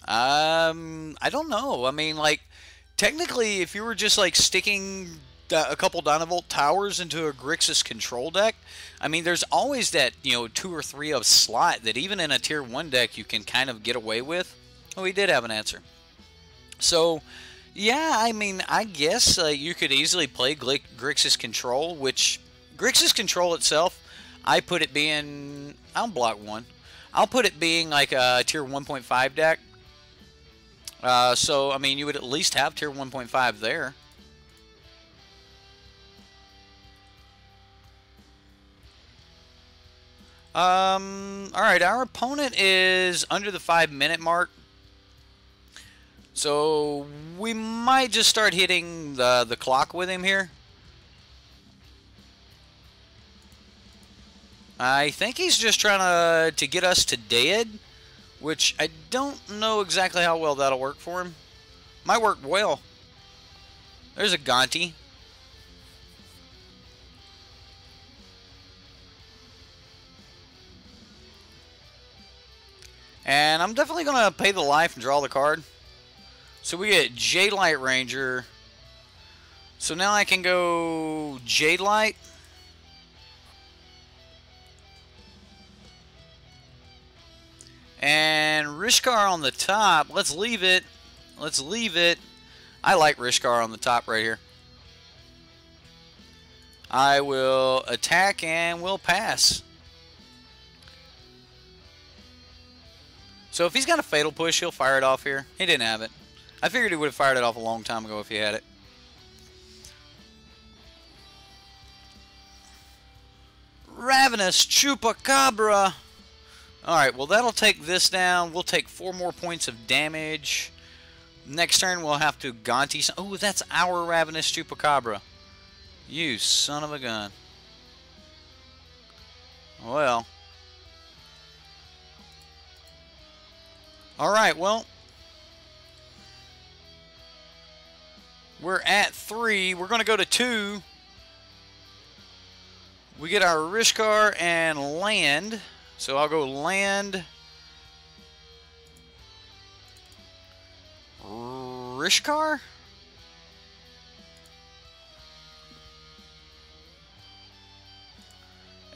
I don't know. I mean, like, technically, if you were just like sticking a couple Dynavolt towers into a Grixis control deck, I mean, there's always that, you know, 2 or 3 of slot that even in a tier 1 deck you can kind of get away with. Oh, he did have an answer. So, yeah, I mean, I guess you could easily play Grixis control, which Grixis control itself, I put it being, I'll block 1. I'll put it being like a tier 1.5 deck. So, I mean, you would at least have tier 1.5 there. Alright, our opponent is under the 5-minute mark. So, we might just start hitting the clock with him here. I think he's just trying to get us to dead, which I don't know exactly how well that'll work for him. Might work well. There's a Gonti. And I'm definitely going to pay the life and draw the card. So we get Jade Light Ranger. So now I can go Jade Light. And Rishkar on the top. Let's leave it. Let's leave it. I like Rishkar on the top right here. I will attack and will pass. So if he's got a Fatal Push, he'll fire it off here. He didn't have it. I figured he would have fired it off a long time ago if he had it. Ravenous Chupacabra. Alright, well that'll take this down. We'll take 4 more points of damage. Next turn we'll have to Gonti. Oh, that's our Ravenous Chupacabra. You son of a gun. Well. Alright, well. We're at 3. We're going to go to 2. We get our Rishkar and land. So I'll go land. Rishkar?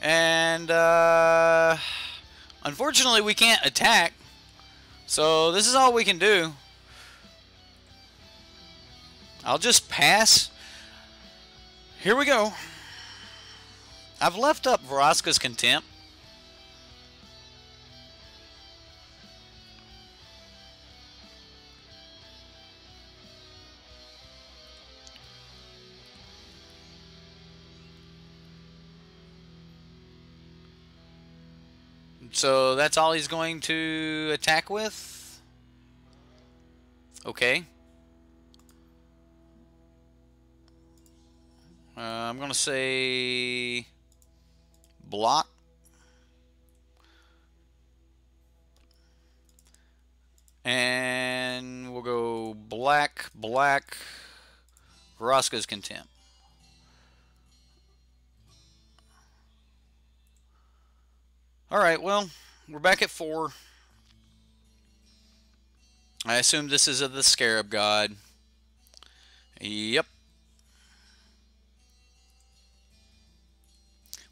And unfortunately we can't attack. So this is all we can do. I'll just pass. Here we go. I've left up Vraska's Contempt. So that's all he's going to attack with? Okay. I'm going to say block. And we'll go black, black, Vraska's Contempt. Alright, well, we're back at 4. I assume this is of the Scarab God. Yep.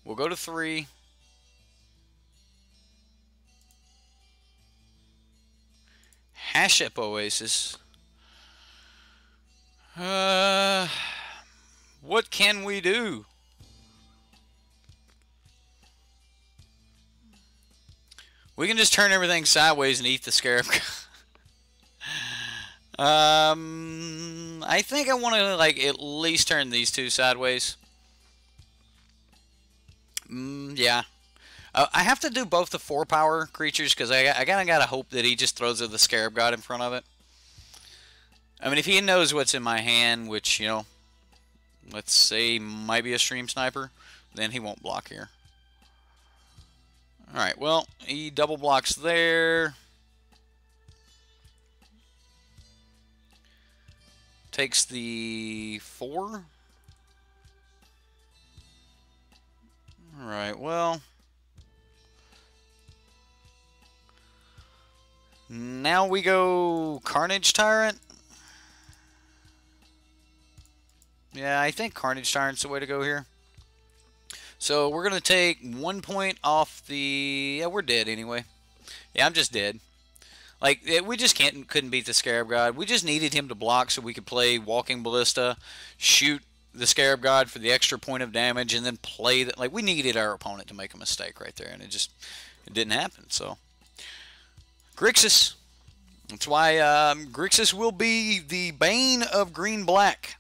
We'll go to 3. Hashep Oasis. What can we do? We can just turn everything sideways and eat the Scarab. I think I want to like at least turn these 2 sideways. Yeah. I have to do both the 4-power creatures because I kind of got to hope that he just throws the Scarab God in front of it. I mean, if he knows what's in my hand, which, you know, let's say might be a Stream Sniper, then he won't block here. Alright, well, he double blocks there. Takes the 4. Alright, well. Now we go Carnage Tyrant. Yeah, I think Carnage Tyrant's the way to go here. So we're going to take 1 point off the... Yeah, we're dead anyway. Yeah, I'm just dead. Like, we just couldn't beat the Scarab God. We just needed him to block so we could play Walking Ballista, shoot the Scarab God for the extra point of damage, and then play that. Like, we needed our opponent to make a mistake right there, and it didn't happen. So, Grixis. That's why Grixis will be the bane of green-black.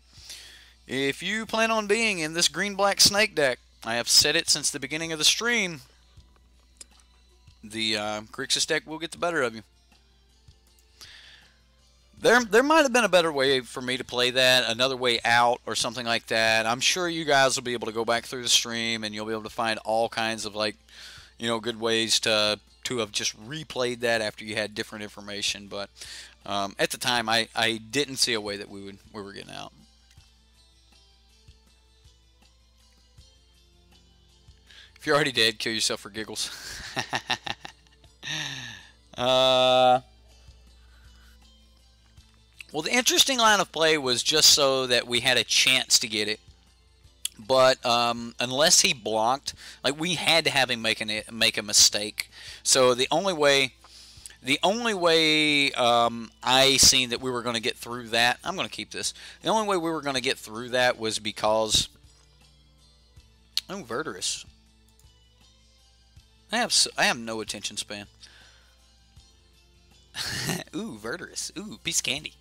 If you plan on being in this green-black snake deck, I have said it since the beginning of the stream, the Grixis deck will get the better of you. There might have been a better way for me to play that, another way out or something like that. I'm sure you guys will be able to go back through the stream and you'll be able to find all kinds of, like, you know, good ways to have just replayed that after you had different information. But at the time, I didn't see a way that we were getting out. If you're already dead, kill yourself for giggles. Well, the interesting line of play was just so that we had a chance to get it. But unless he blocked, like, we had to have him make a mistake. So the only way I seen that we were going to get through that, I'm going to keep this. The only way we were going to get through that was because, oh, Verdurous. I have no attention span. Ooh, Verdurous. Ooh, piece of candy.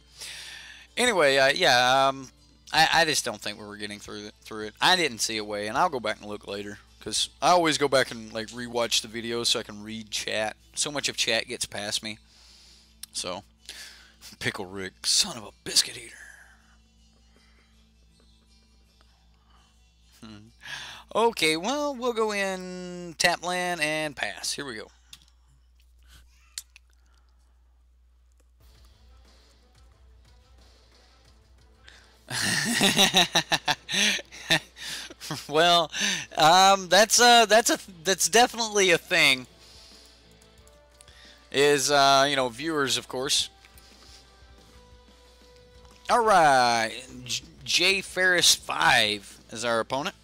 Anyway, yeah, I just don't think we were getting through it. I didn't see a way, and I'll go back and look later, because I always go back and, like, rewatch the videos so I can read chat. So much of chat gets past me. So, Pickle Rick, son of a biscuit eater. Okay, well, we'll go in, tap land, and pass. Here we go. Well, that's definitely a thing. Is you know, viewers, of course. All right, J Ferris 5 is our opponent.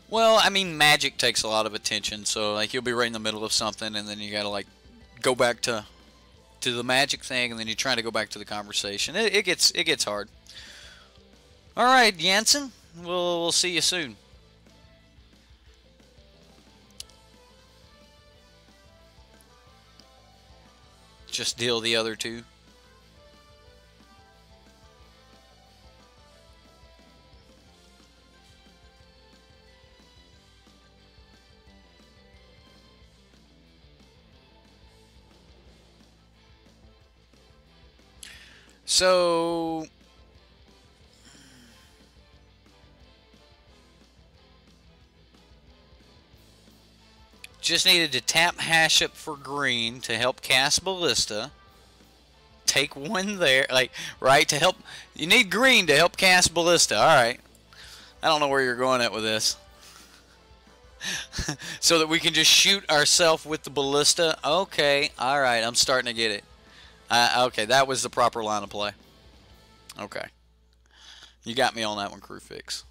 Well, I mean, magic takes a lot of attention, so, like, you'll be right in the middle of something, and then you gotta, like, go back to the magic thing, and then you're trying to go back to the conversation. It gets hard. All right, Jansen, we'll see you soon. Just deal the other two. So, just needed to tap Hash up for green to help cast Ballista. Take one there, like, right, to help. You need green to help cast Ballista. All right. I don't know where you're going at with this. So that we can just shoot ourselves with the Ballista. Okay, all right, I'm starting to get it. Okay, that was the proper line of play. Okay. You got me on that one, Crew Fix.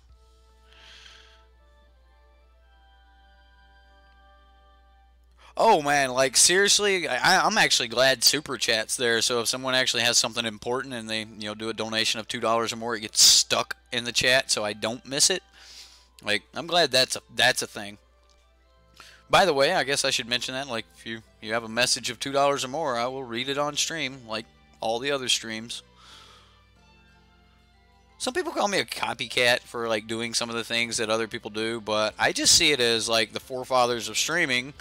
Oh, man, like, seriously, I'm actually glad Super Chat's there, so if someone actually has something important and they, you know, do a donation of $2 or more, it gets stuck in the chat so I don't miss it. Like, I'm glad that's a thing. By the way, I guess I should mention that, like, if you have a message of $2 or more, I will read it on stream, like all the other streams. Some people call me a copycat for, like, doing some of the things that other people do, but I just see it as, like, the forefathers of streaming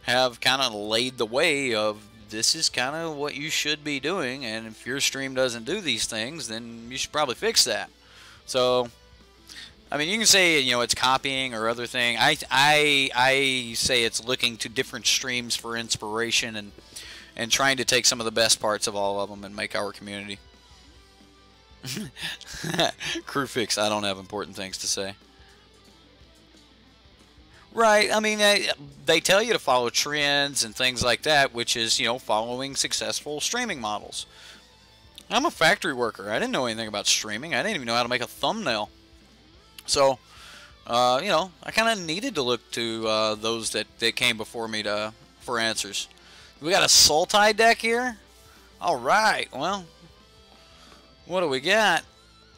have kind of laid the way of this is kind of what you should be doing, and if your stream doesn't do these things, then you should probably fix that. So, I mean, you can say, you know, it's copying or other thing. I say it's looking to different streams for inspiration and trying to take some of the best parts of all of them and make our community. Crew fix, I don't have important things to say. Right, I mean, they tell you to follow trends and things like that, which is, you know, following successful streaming models. I'm a factory worker. I didn't know anything about streaming. I didn't even know how to make a thumbnail. So, you know, I kind of needed to look to those that came before me for answers. We got a Sultai deck here? Alright, well, what do we got?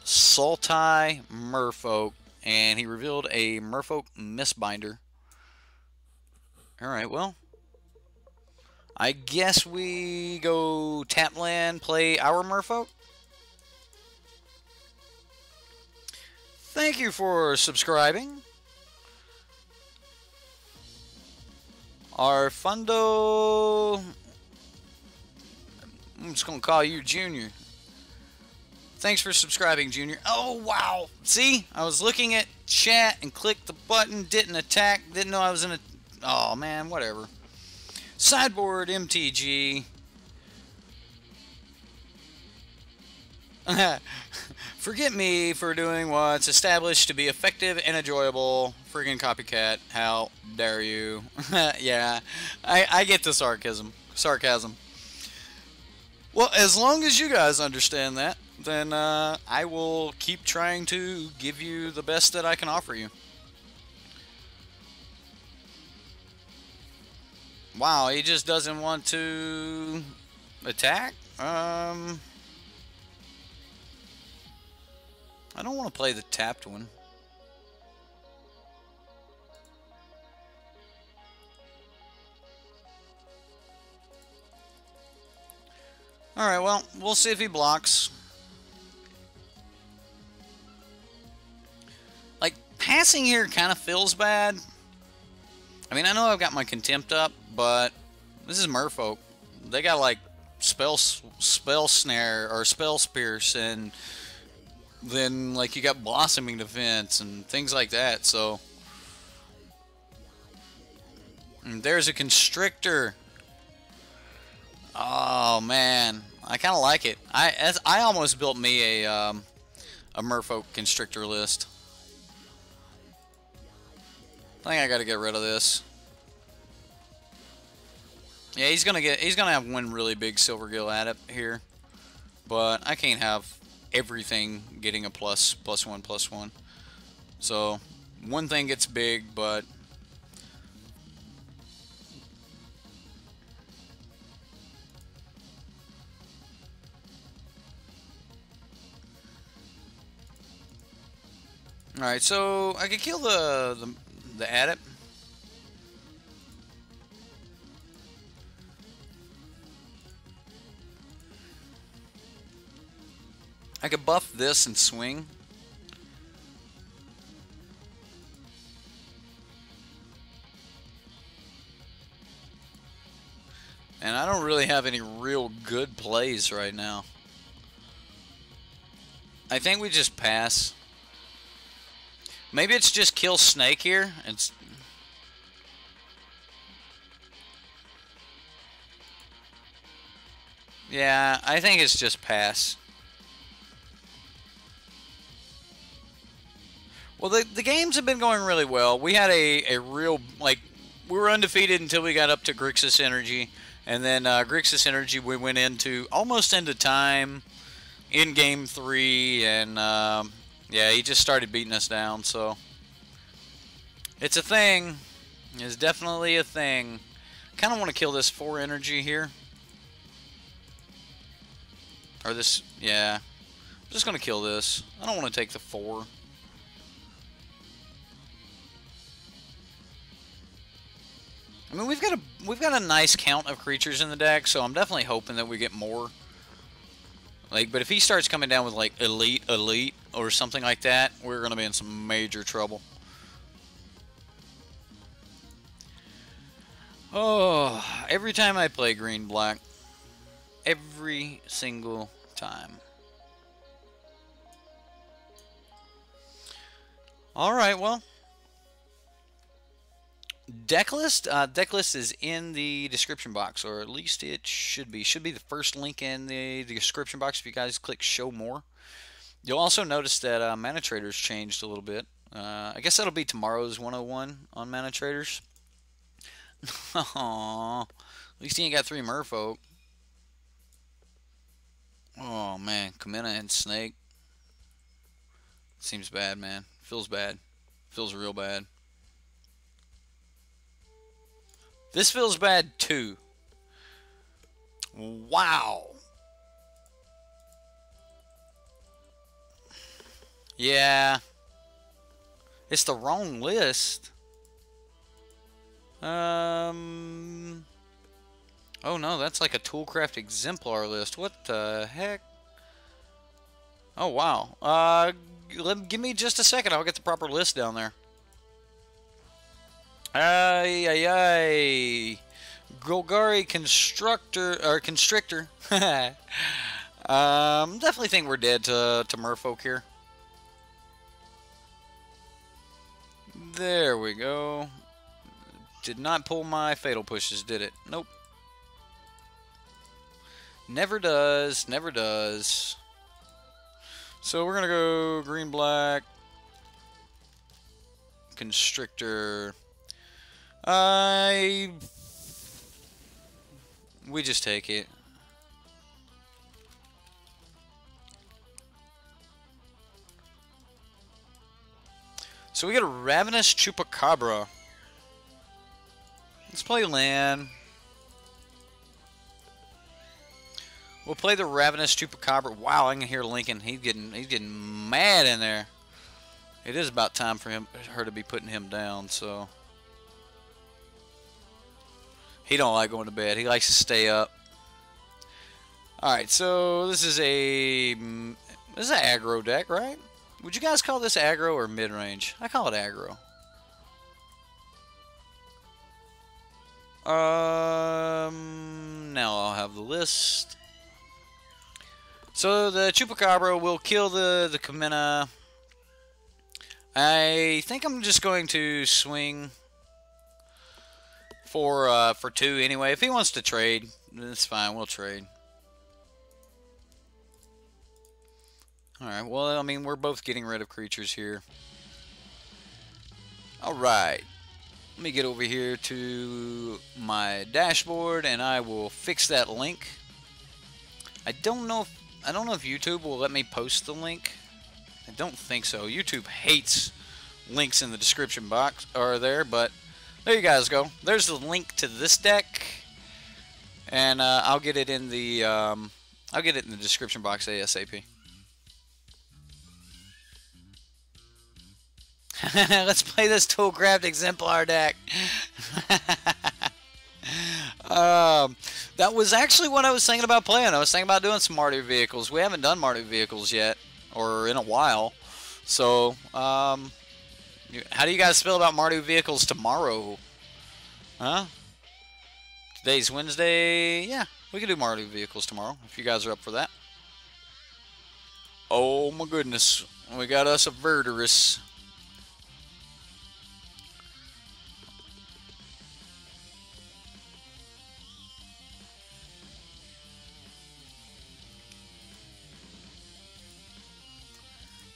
Sultai Merfolk, and he revealed a Merfolk Mistbinder. Alright, well, I guess we go tap land, play our Merfolk. Thank you for subscribing. Arfundo, I'm just going to call you Junior. Thanks for subscribing, Junior. Oh, wow. See? I was looking at chat and clicked the button, didn't attack, didn't know I was in a... Oh, man, whatever. Sideboard MTG. Forget me for doing what's established to be effective and enjoyable. Friggin' copycat. How dare you? Yeah, I get the sarcasm. Well, as long as you guys understand that, then I will keep trying to give you the best that I can offer you. Wow, he just doesn't want to attack? I don't want to play the tapped one. Alright, well, we'll see if he blocks. Like, passing here kind of feels bad. I mean, I know I've got my Contempt up, but this is Merfolk. They got, like, Spell Snare, or Spell Pierce, and then, like, you got Blossoming Defense, and things like that, so... And there's a Constrictor. Oh, man. I kind of like it. I almost built me a Merfolk Constrictor list. I think I got to get rid of this. Yeah, he's gonna have one really big Silvergill adept here, but I can't have everything getting a +1/+1. So one thing gets big, but all right. So I could kill the adept. I could buff this and swing. And I don't really have any real good plays right now. I think we just pass. Maybe it's just kill Snake here. Yeah, I think it's just pass. Well, the games have been going really well. We had a real, like, we were undefeated until we got up to Grixis Energy. And then Grixis Energy, we went into, almost into time in Game 3. And, yeah, he just started beating us down, so. It's a thing. It's definitely a thing. Kind of want to kill this 4 energy here. Or this, yeah. I'm just going to kill this. I don't want to take the 4. I mean, we've got a nice count of creatures in the deck, so I'm definitely hoping that we get more. Like, but if he starts coming down with like elite or something like that, we're gonna be in some major trouble. Oh, every time I play green black, every single time. All right, well. Deck list is in the description box, or at least it should be. Should be the first link in the description box if you guys click show more. You'll also notice that Manatraders changed a little bit. I guess that'll be tomorrow's 101 on Manatraders. Aww. At least he ain't got 3 merfolk. Oh man, Kamina and Snake. Seems bad, man. Feels bad. Feels real bad. This feels bad too. Wow. Yeah. It's the wrong list. Oh no, that's like a Toolcraft Exemplar list. What the heck? Oh wow. Give me just a second. I'll get the proper list down there. Ay ay ay. Golgari Constrictor. Definitely think we're dead to merfolk here. There we go. Did not pull my fatal pushes, did it? Nope. Never does. Never does. So we're gonna go green black Constrictor. We just take it. So we get a Ravenous Chupacabra. Let's play land. We'll play the Ravenous Chupacabra. Wow, I can hear Lincoln. He's getting mad in there. It is about time for her to be putting him down. So he don't like going to bed. He likes to stay up. All right, so this is an aggro deck, right? Would you guys call this aggro or mid-range? I call it aggro. Now I'll have the list. So the Chupacabra will kill the Kamina. I think I'm just going to swing for 2 anyway. If he wants to trade, that's fine. We'll trade. Alright, well, I mean, we're both getting rid of creatures here. Alright. Let me get over here to my dashboard and I will fix that link. I don't know if YouTube will let me post the link. I don't think so. YouTube hates links in the description box or there, but there you guys go. There's the link to this deck. And I'll get it in the description box ASAP. Let's play this Toolcraft Exemplar deck. That was actually what I was thinking about playing. I was thinking about doing some Mardu vehicles. We haven't done Mardu vehicles yet, or in a while. So, how do you guys feel about Mardu vehicles tomorrow? Huh? Today's Wednesday. Yeah, we can do Mardu vehicles tomorrow if you guys are up for that. Oh my goodness, we got us a Verderus.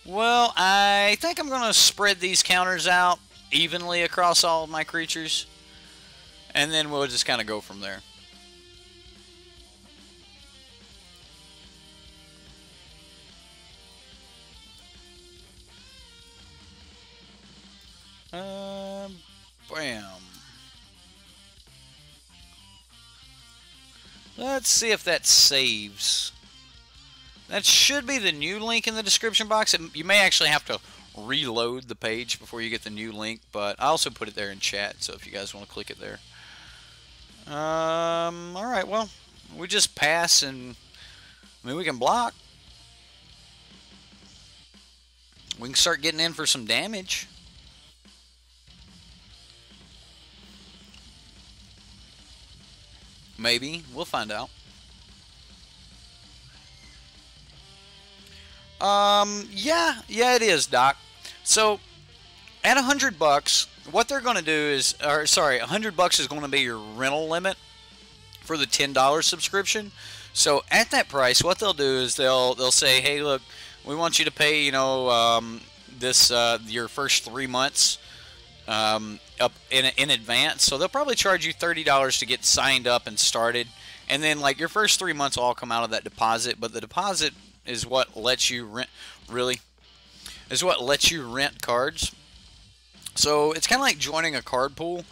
Well, I think I'm going to spread these counters out evenly across all of my creatures. And then we'll just kind of go from there. Bam. Let's see if that saves. That should be the new link in the description box. You may actually have to reload the page before you get the new link, but I also put it there in chat, so if you guys want to click it there. Alright, well, we just pass and, I mean, we can block. We can start getting in for some damage. Maybe. We'll find out. Yeah, it is, Doc. So, at $100, what they're going to do is, or sorry, $100 is going to be your rental limit for the $10 subscription. So, at that price, what they'll do is they'll say, hey, look, we want you to pay, this your first 3 months up in advance. So they'll probably charge you $30 to get signed up and started, and then like your first 3 months will all come out of that deposit. But the deposit is what lets you rent. Really, is what lets you rent cards. So it's kind of like joining a card pool.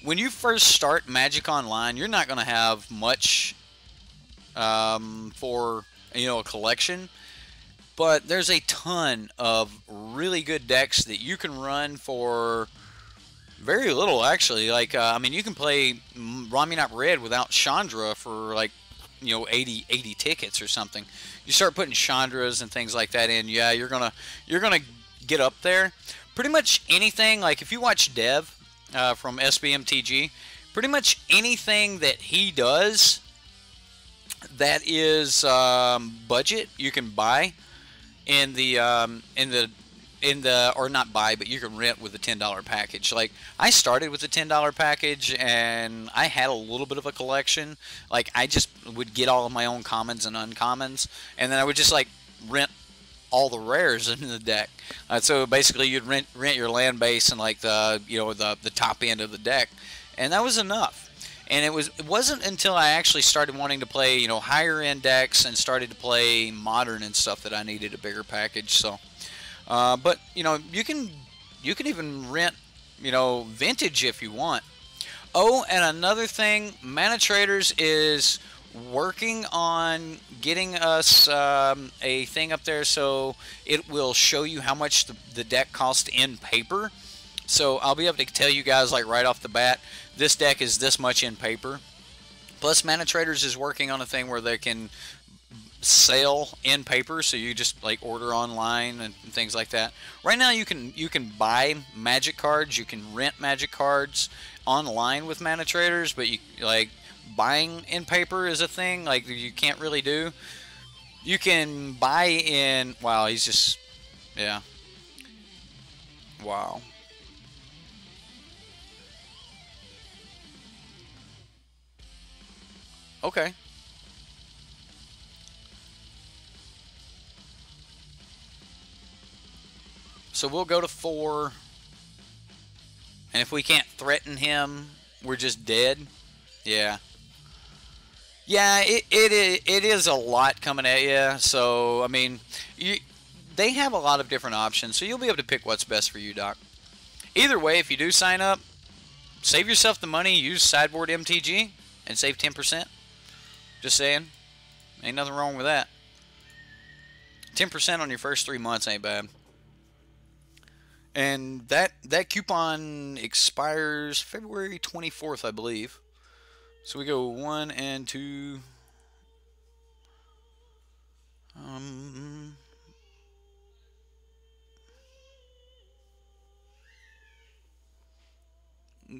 When you first start Magic Online, you're not going to have much for a collection, but there's a ton of really good decks that you can run for very little, actually. Like, I mean, you can play Ramunap Red without Chandra for like, 80 tickets or something. You start putting Chandras and things like that in, yeah, you're gonna get up there. Pretty much anything, like if you watch Dev from SBMTG, pretty much anything that he does that is budget, you can buy in the or not buy, but you can rent with the $10 package. Like, I started with the $10 package, and I had a little bit of a collection. Like, I just would get all of my own commons and uncommons, and then I would just like rent all the rares in the deck. So basically, you'd rent your land base and like the top end of the deck, and that was enough. And it wasn't until I actually started wanting to play higher end decks and started to play modern and stuff that I needed a bigger package. So, but you can even rent vintage if you want. Oh, and another thing, Manatraders is working on getting us a thing up there so it will show you how much the deck costs in paper. So I'll be able to tell you guys like right off the bat, this deck is this much in paper. Plus, Manatraders is working on a thing where they can sell in paper, so you just like order online and things like that. Right now, you can buy Magic cards, you can rent Magic cards online with Manatraders, but you like buying in paper is a thing like you can't really do. You can buy in. Wow, he's just yeah. Wow. Okay. So we'll go to 4, and if we can't threaten him, we're just dead. Yeah. Yeah, it is a lot coming at you. So I mean, they have a lot of different options, so you'll be able to pick what's best for you, Doc. Either way, if you do sign up, save yourself the money. Use Sideboard MTG and save 10%. Just saying, ain't nothing wrong with that. 10% on your first 3 months ain't bad. And that coupon expires February 24th, I believe. So we go 1 and 2.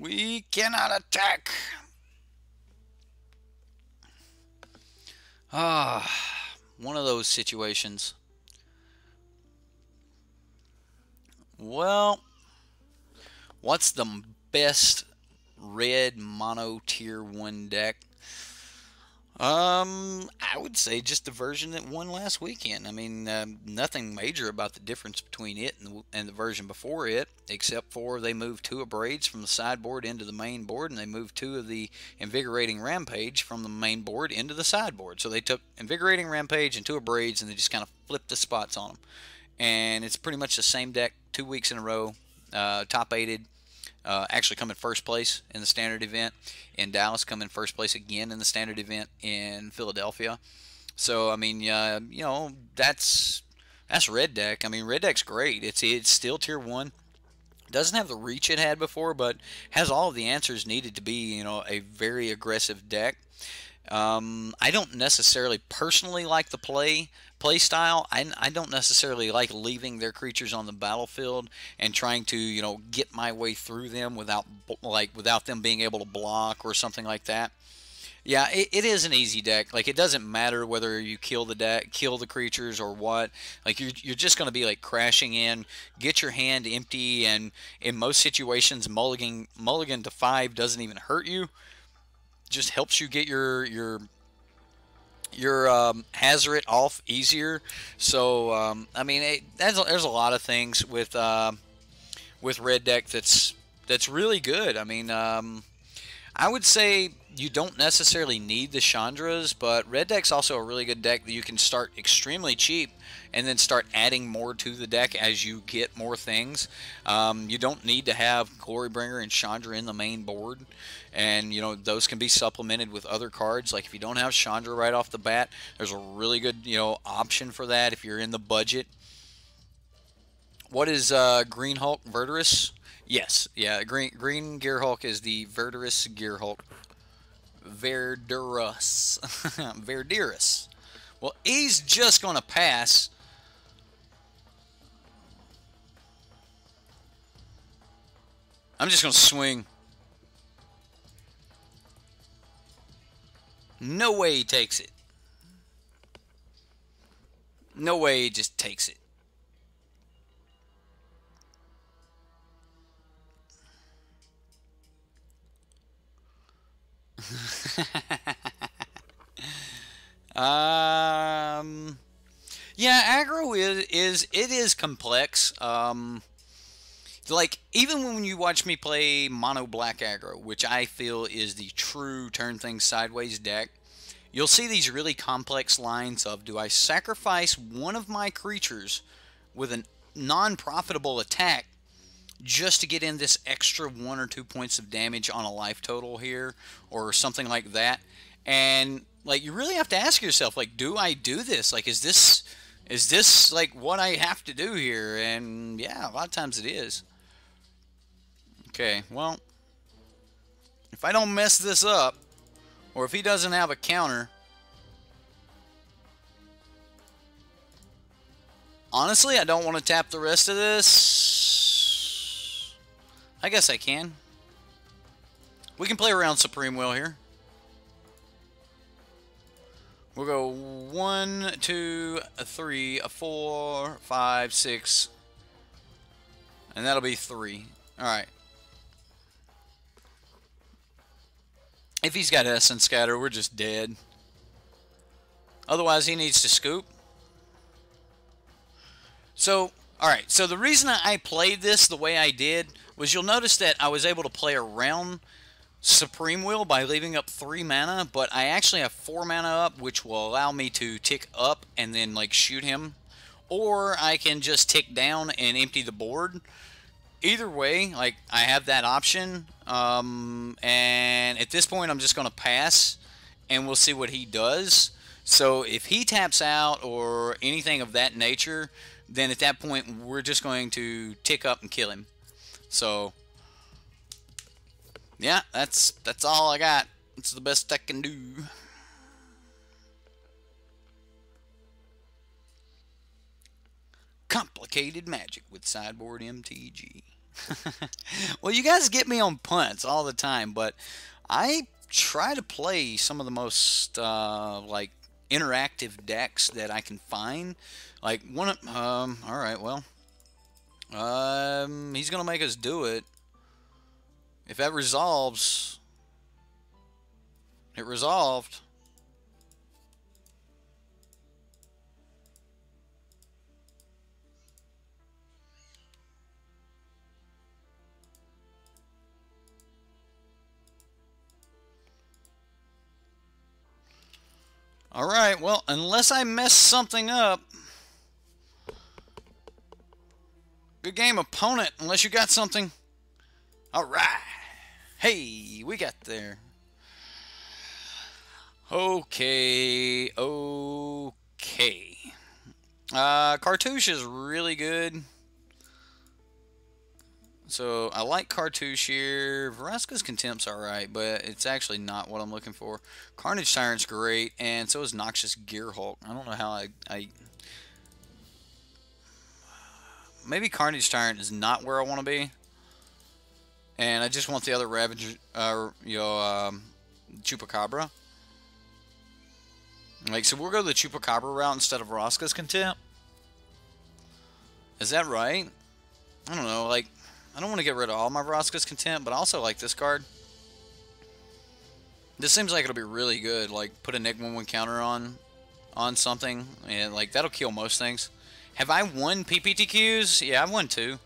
We cannot attack. One of those situations. Well, what's the best red mono tier 1 deck? I would say just the version that won last weekend. I mean, nothing major about the difference between it and the version before it, except for they moved 2 of Braids from the sideboard into the main board, and they moved 2 of the Invigorating Rampage from the main board into the sideboard. So they took Invigorating Rampage and 2 of Braids, and they just kind of flipped the spots on them. And it's pretty much the same deck 2 weeks in a row, top 8'd. Actually come in first place in the standard event in Dallas, come in first place again in the standard event in Philadelphia. So I mean, that's red deck. I mean, red deck's great. It's still tier 1. Doesn't have the reach it had before, but has all of the answers needed to be a very aggressive deck. I don't necessarily personally like the play style. I don't necessarily like leaving their creatures on the battlefield and trying to get my way through them without them being able to block or something like that. Yeah, it is an easy deck. Like, it doesn't matter whether you kill the creatures or what. Like, you're just going to be like crashing in, get your hand empty, and in most situations, mulligan to 5 doesn't even hurt you. Just helps you get your your Hazoret off easier. So I mean, there's a lot of things with red deck that's really good. I mean, I would say you don't necessarily need the Chandras, but red deck's also a really good deck that you can start extremely cheap and then start adding more to the deck as you get more things. You don't need to have Glorybringer and Chandra in the main board, and you know those can be supplemented with other cards. Like if you don't have Chandra right off the bat, there's a really good option for that if you're in the budget. What is Green Hulk Verderus? Yes, yeah, Green Gear Hulk is the Verderus Gear Hulk. Verderus. Verderus. Well, he's just going to pass. I'm just going to swing. No way he takes it. No way he just takes it. Yeah, aggro is complex. Like even when you watch me play mono black aggro, which I feel is the true turn things sideways deck, you'll see these really complex lines of, do I sacrifice one of my creatures with a non-profitable attack just to get in this extra 1 or 2 points of damage on a life total here, or something like that? And like you really have to ask yourself, like, do I do this? Like, is this like what I have to do here? And yeah, a lot of times it is. Okay, well, if I don't mess this up, or if he doesn't have a counter, honestly, I don't want to tap the rest of this. I guess I can. We can play around Supreme Will here. We'll go 1, 2, 3, 4, 5, 6, and that'll be 3. All right. If he's got Essence Scatter, we're just dead. Otherwise, he needs to scoop. So, alright, so the reason I played this the way I did was, you'll notice that I was able to play around Supreme Will by leaving up 3 mana, but I actually have 4 mana up, which will allow me to tick up and then like shoot him. Or I can just tick down and empty the board. Either way, like, I have that option, and at this point I'm just going to pass, and we'll see what he does. So if he taps out or anything of that nature, then at that point we're just going to tick up and kill him. So yeah, that's all I got. It's the best I can do. Complicated Magic with Sideboard MTG. Well, you guys get me on punts all the time, but I try to play some of the most like interactive decks that I can find. Like one, all right, well, he's gonna make us do it. If that resolves, it resolved. Alright, well, unless I mess something up. Good game, opponent, unless you got something. Alright. Hey, we got there. Okay, okay. Cartouche is really good. So, I like Cartouche here. Vraska's Contempt's alright, but it's actually not what I'm looking for. Carnage Tyrant's great, and so is Noxious Gear Hulk. I don't know how I maybe Carnage Tyrant is not where I want to be. And I just want the other Ravager, Chupacabra. Like, so we'll go the Chupacabra route instead of Vraska's Contempt. Is that right? I don't know, like, I don't want to get rid of all my Vraska's Contempt, but I also like this card. This seems like it'll be really good. Like, put a neg 1/1 counter on something, and like that'll kill most things. Have I won PPTQs? Yeah, I've won 2.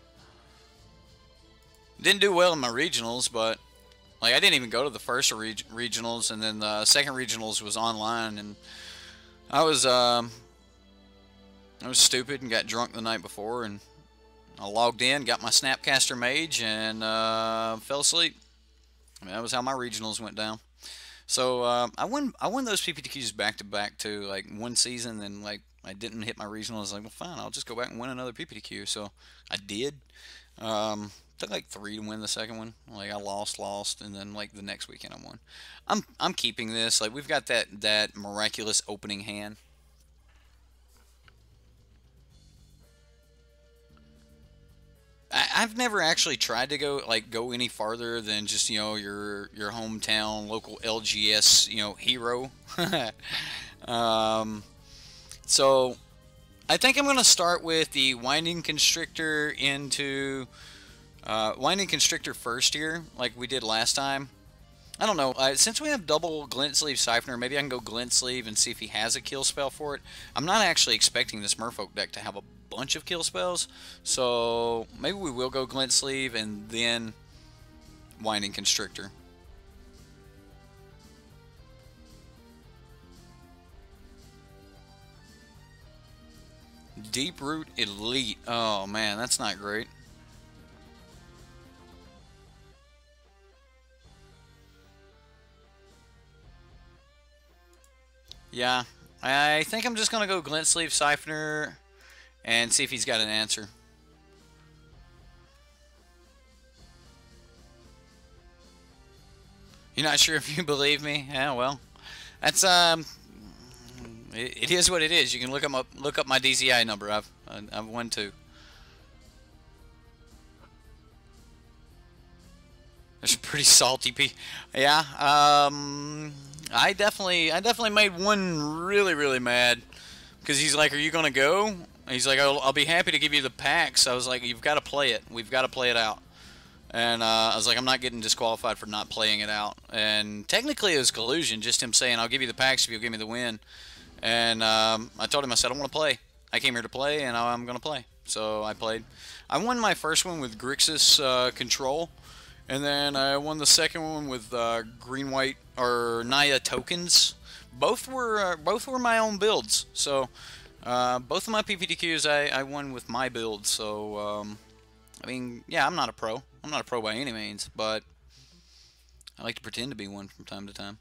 Didn't do well in my regionals, but like I didn't even go to the first regionals, and then the second regionals was online, and I was stupid and got drunk the night before, and I logged in, got my Snapcaster Mage, and fell asleep. I mean, that was how my regionals went down. So I won those PPTQs back to back too, like one season, and like I didn't hit my regional. I was like, well, fine, I'll just go back and win another PPTQ. So I did. Took like 3 to win the second one. Like I lost, and then like the next weekend I won. I'm keeping this. Like we've got that miraculous opening hand. I've never actually tried to go any farther than just your hometown local LGS hero. So I think I'm gonna start with the Winding Constrictor into Winding Constrictor first here, like we did last time. I don't know. Since we have double Glint Sleeve Siphoner, maybe I can go Glint Sleeve and see if he has a kill spell for it. I'm not actually expecting this Merfolk deck to have a bunch of kill spells, so maybe we will go Glint Sleeve and then Winding Constrictor. Deep Root Elite. Oh man, that's not great. Yeah, I think I'm just going to go Glint Sleeve Siphoner and see if he's got an answer. You're not sure if you believe me? Yeah, well, that's it is what it is. You can look up my DZI number. I've won 2. There's a pretty salty piece. Yeah, I definitely made one really mad because he's like, "Are you gonna go?" He's like, "I'll be happy to give you the packs." I was like, "You've got to play it. We've got to play it out." And I was like, "I'm not getting disqualified for not playing it out." And technically, it was collusion, just him saying, "I'll give you the packs if you'll give me the win." And I told him, I said, "I want to play. I came here to play, and I'm gonna play." So I played. I won my first one with Grixis Control. And then I won the second one with green-white or Naya tokens. Both were my own builds. So both of my PPTQs I won with my build. So I mean, yeah, I'm not a pro. I'm not a pro by any means, but I like to pretend to be one from time to time.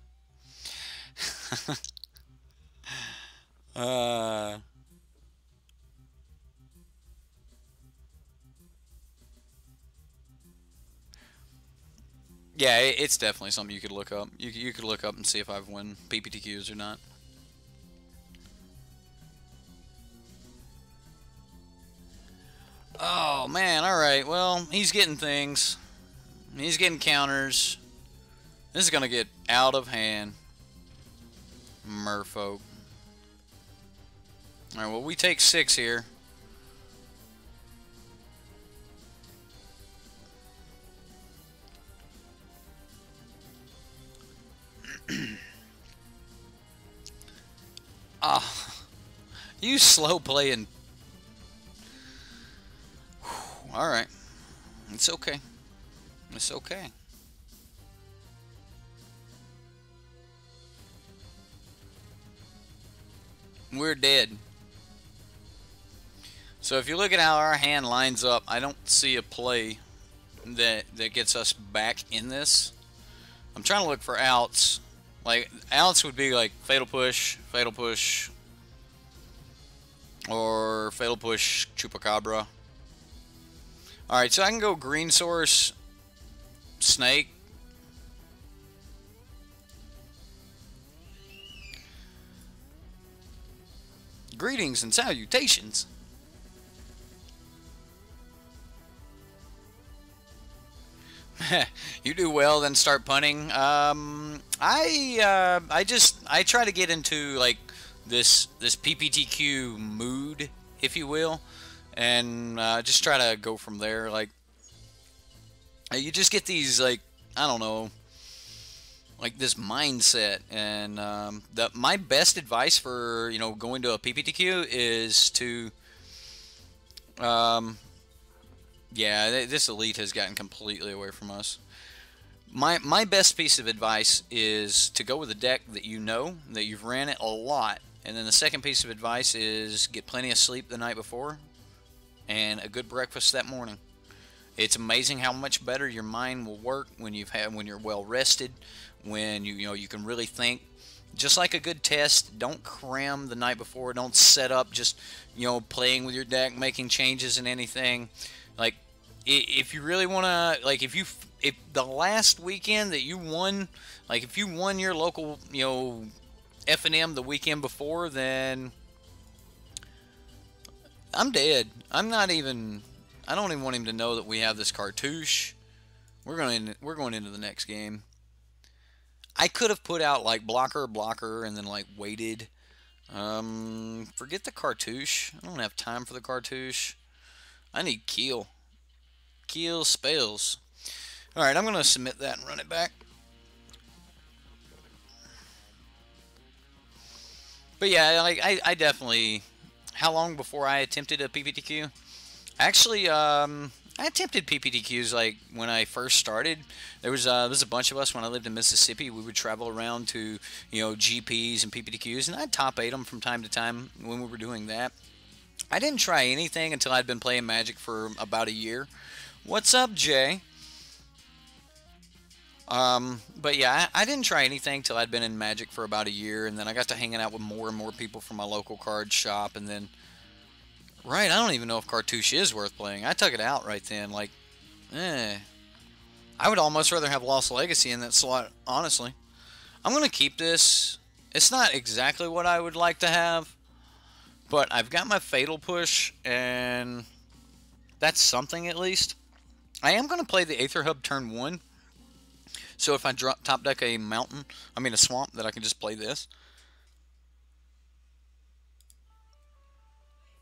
Yeah, it's definitely something you could look up. You could look up and see if I've won PPTQs or not. Oh man, alright, well, he's getting things. He's getting counters. This is gonna get out of hand. Merfolk. Alright, well, we take 6 here. Ah, you slow playing. Alright. It's okay. It's okay. We're dead. So if you look at how our hand lines up, I don't see a play that gets us back in this. I'm trying to look for outs. Like, outs would be like Fatal Push, or Fatal Push, Chupacabra. Alright, so I can go Green Source, Snake. Greetings and salutations. You do well, then start punting. I try to get into like this PPTQ mood, if you will, and just try to go from there. Like you just get these, like, I don't know, like this mindset. And my best advice for going to a PPTQ is to yeah, this elite has gotten completely away from us. My best piece of advice is to go with a deck that that you've ran it a lot. And then the second piece of advice is get plenty of sleep the night before and a good breakfast that morning. It's amazing how much better your mind will work when you're well rested, when you can really think. Just like a good test, don't cram the night before. Don't set up just playing with your deck, making changes and anything. Like if you really want to, like if the last weekend that you won, like if you won your local F&M the weekend before, then I'm dead. I don't even want him to know that we have this cartouche. We're going into the next game. I could have put out like blocker, and then like waited. Forget the cartouche. I don't have time for the cartouche. I need Keel spells. Alright, I'm going to submit that and run it back. But yeah, like I definitely... How long before I attempted a PPTQ? Actually, I attempted PPTQs like when I first started. There's a bunch of us when I lived in Mississippi. We would travel around to GPs and PPTQs, and I'd top 8 them from time to time when we were doing that. I didn't try anything until I'd been playing Magic for about a year. What's up, Jay? But yeah, I didn't try anything till I'd been in Magic for about a year, and then I got to hanging out with more and more people from my local card shop, and then, right, I don't even know if Cartouche is worth playing. I took it out right then, like, I would almost rather have Lost Legacy in that slot, honestly. I'm going to keep this. It's not exactly what I would like to have, but I've got my Fatal Push, and that's something at least. I am going to play the Aether Hub turn 1. So if I top deck a swamp, that I can just play this.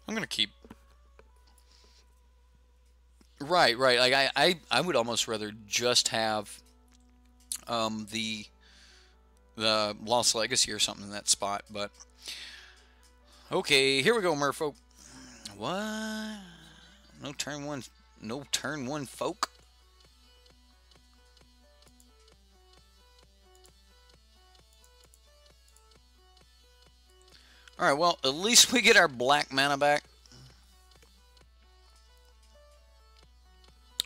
I'm gonna keep. Right. Like I would almost rather just have the Lost Legacy or something in that spot, but okay, here we go, merfolk. What? No turn one folk. Alright, well, at least we get our black mana back.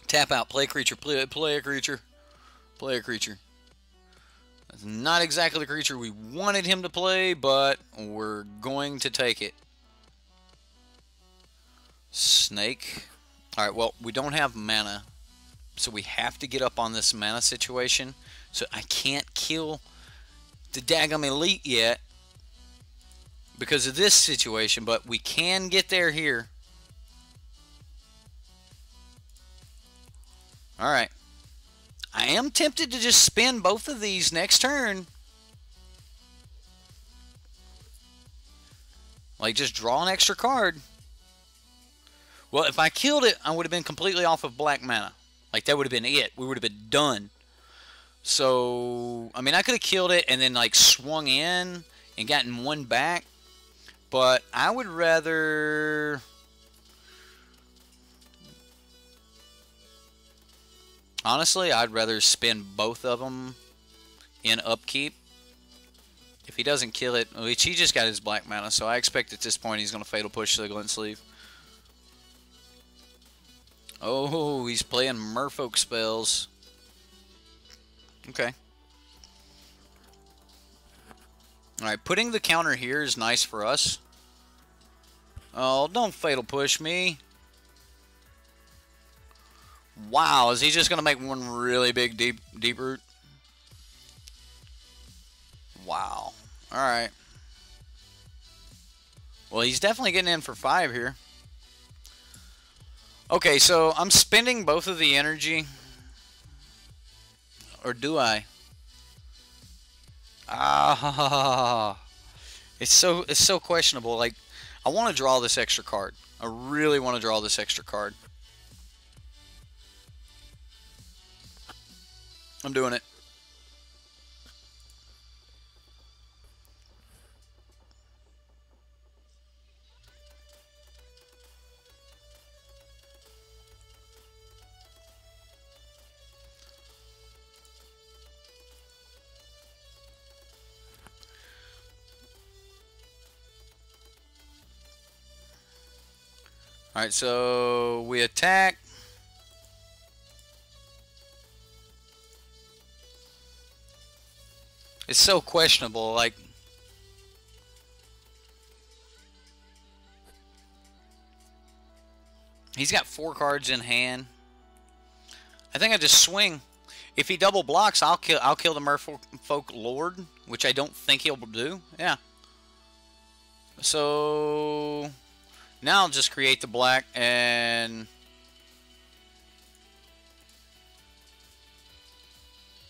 Tap out, play a creature, play a creature, play a creature. That's not exactly the creature we wanted him to play, but we're going to take it. Snake. Alright, well, we don't have mana, so we have to get up on this mana situation. So I can't kill the daggum elite yet because of this situation, but we can get there here. Alright. I am tempted to just spin both of these next turn. Like, just draw an extra card. Well, if I killed it, I would have been completely off of black mana. Like, that would have been it. We would have been done. So, I mean, I could have killed it and then, like, swung in and gotten one back. But I would rather... Honestly, I'd rather spend both of them in upkeep. If he doesn't kill it, which he just got his black mana, so I expect at this point he's going to Fatal Push the Glint Sleeve. Oh, he's playing Merfolk spells. Okay. Alright, putting the counter here is nice for us. Oh, don't Fatal Push me. Wow, is he just going to make one really big deep root? Wow. Alright. Well, he's definitely getting in for 5 here. Okay, so I'm spending both of the energy. Or do I? Ah, it's so questionable. Like, I want to draw this extra card. I really want to draw this extra card. I'm doing it. Alright, so we attack. It's so questionable, like... He's got 4 cards in hand. I think I just swing. If he double blocks, I'll kill the Merfolk Lord, which I don't think he'll do. Yeah. So now I'll just create the black and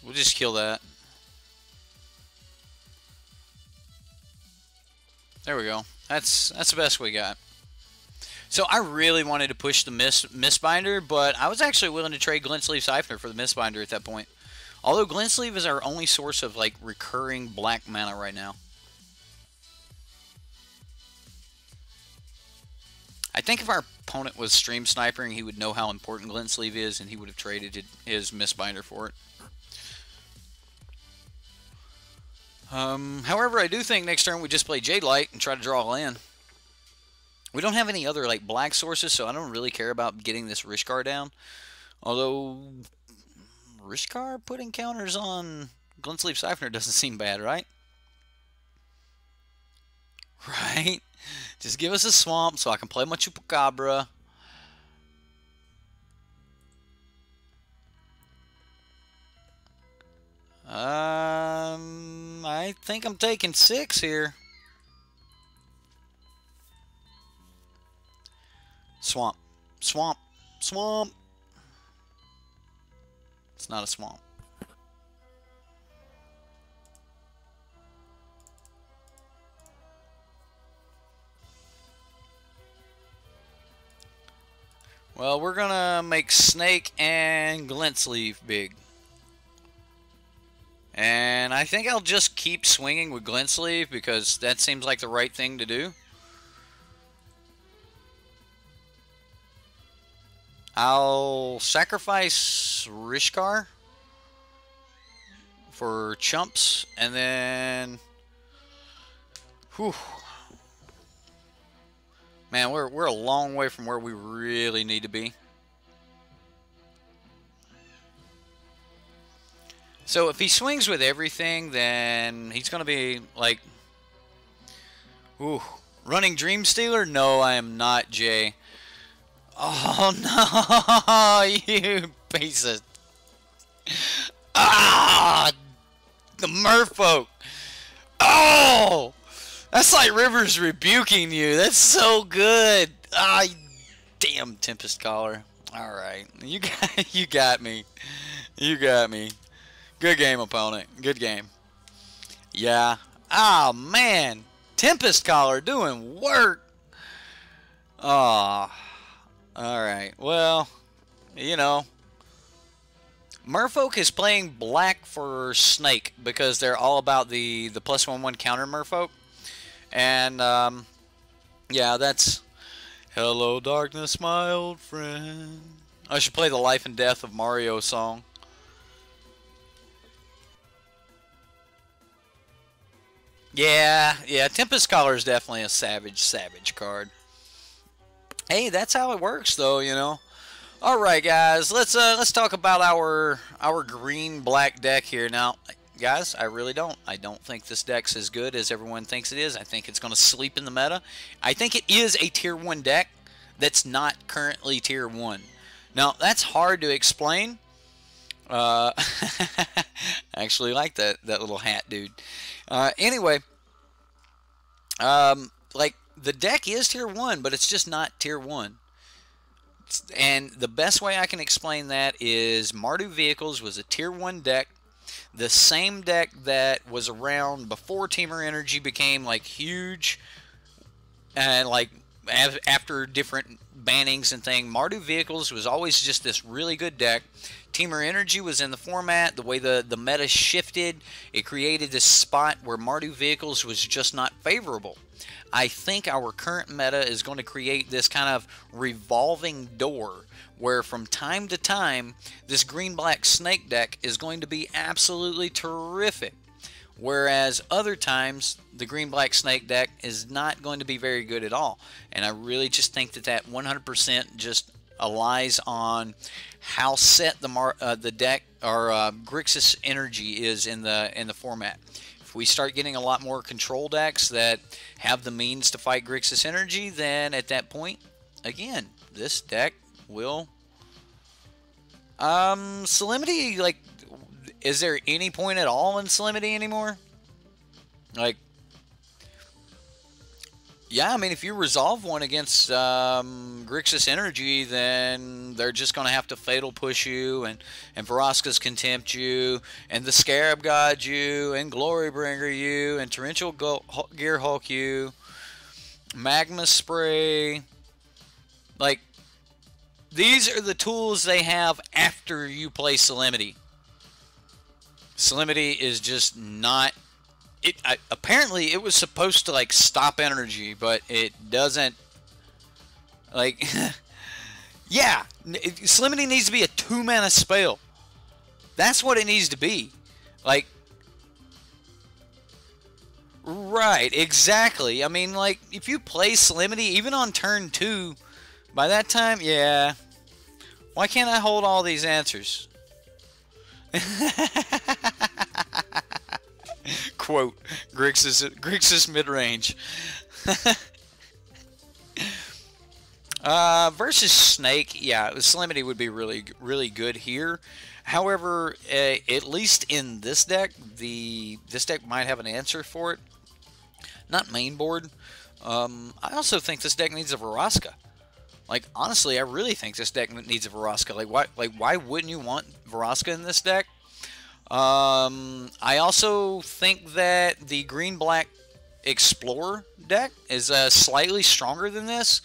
we'll just kill that. There we go. That's the best we got. So I really wanted to push the Mistbinder, but I was actually willing to trade Glintsleeve Siphoner for the Mistbinder at that point. Although Glintsleeve is our only source of like recurring black mana right now. I think if our opponent was stream snipering, he would know how important Glintsleeve is, and he would have traded his Mistbinder for it. However, I do think next turn we just play Jade Light and try to draw a land. We don't have any other like black sources, so I don't really care about getting this Rishkar down. Although Rishkar putting counters on Glintsleeve Siphoner doesn't seem bad, right? Right? Just give us a swamp so I can play my Chupacabra. I think I'm taking 6 here. Swamp. Swamp. Swamp. It's not a swamp. Well, we're gonna make Snake and Glintsleeve big. And I think I'll just keep swinging with Glintsleeve because that seems like the right thing to do. I'll sacrifice Rishkar for chumps, and then... Whew. Man, we're a long way from where we really need to be. So if he swings with everything, then he's going to be like... Ooh, running Dream Stealer? No, I am not, Jay. Oh no, you piece of... Ah! The Merfolk! Oh! That's like Rivers rebuking you. That's so good. Ah, damn Tempest Caller. Alright. You got me. You got me. Good game, opponent. Good game. Yeah. Oh, man. Tempest Caller doing work. Oh. Alright. Well, you know. Merfolk is playing black for Snake because they're all about the +1/+1 counter Merfolk. And, yeah, that's... Hello, darkness, my old friend. I should play the Life and Death of Mario song. Yeah, Tempest Caller is definitely a savage card. Hey, that's how it works, though, you know. All right, guys, let's talk about our green-black deck here. Now, guys, I don't think this deck's as good as everyone thinks it is. I think it's going to sleep in the meta. I think it is a Tier 1 deck that's not currently Tier 1. Now, that's hard to explain. I actually like that little hat, dude. Anyway, like, the deck is Tier 1, but it's just not Tier 1. And the best way I can explain that is Mardu Vehicles was a Tier 1 deck. The same deck that was around before Teamer Energy became, like, huge. And, like, after different bannings and things, Mardu Vehicles was always just this really good deck. Teamer Energy was in the format. The way the meta shifted, it created this spot where Mardu Vehicles was just not favorable. I think our current meta is going to create this kind of revolving door where from time to time, this green-black Snake deck is going to be absolutely terrific. Whereas other times, the green-black snake deck is not going to be very good at all. And I really just think that that 100% just relies on how set the deck or Grixis Energy is in the format. If we start getting a lot more control decks that have the means to fight Grixis Energy, then at that point, again, this deck will Salinity, like, is there any point at all in Salinity anymore? Like, yeah, I mean, if you resolve one against Grixis Energy, then they're just going to have to Fatal Push you, and Vraska's Contempt you, and the Scarab God you, and Glorybringer you, and Torrential Gear Hulk you, Magma Spray. Like, these are the tools they have after you play Salinity. Salinity is just not... apparently, it was supposed to, like, stop energy, but it doesn't... Like... yeah, Salinity needs to be a 2-mana spell. That's what it needs to be. Like... Right, exactly. I mean, like, if you play Salinity, even on turn 2, by that time, yeah... Why can't I hold all these answers? Quote, Grixis mid-range. Versus Snake, yeah, Salinity would be really good here. However, at least in this deck, this deck might have an answer for it. Not main board. I also think this deck needs a Vraska. Like, honestly, I really think this deck needs a Vraska. Why wouldn't you want Vraska in this deck? I also think that the green-black Explorer deck is slightly stronger than this.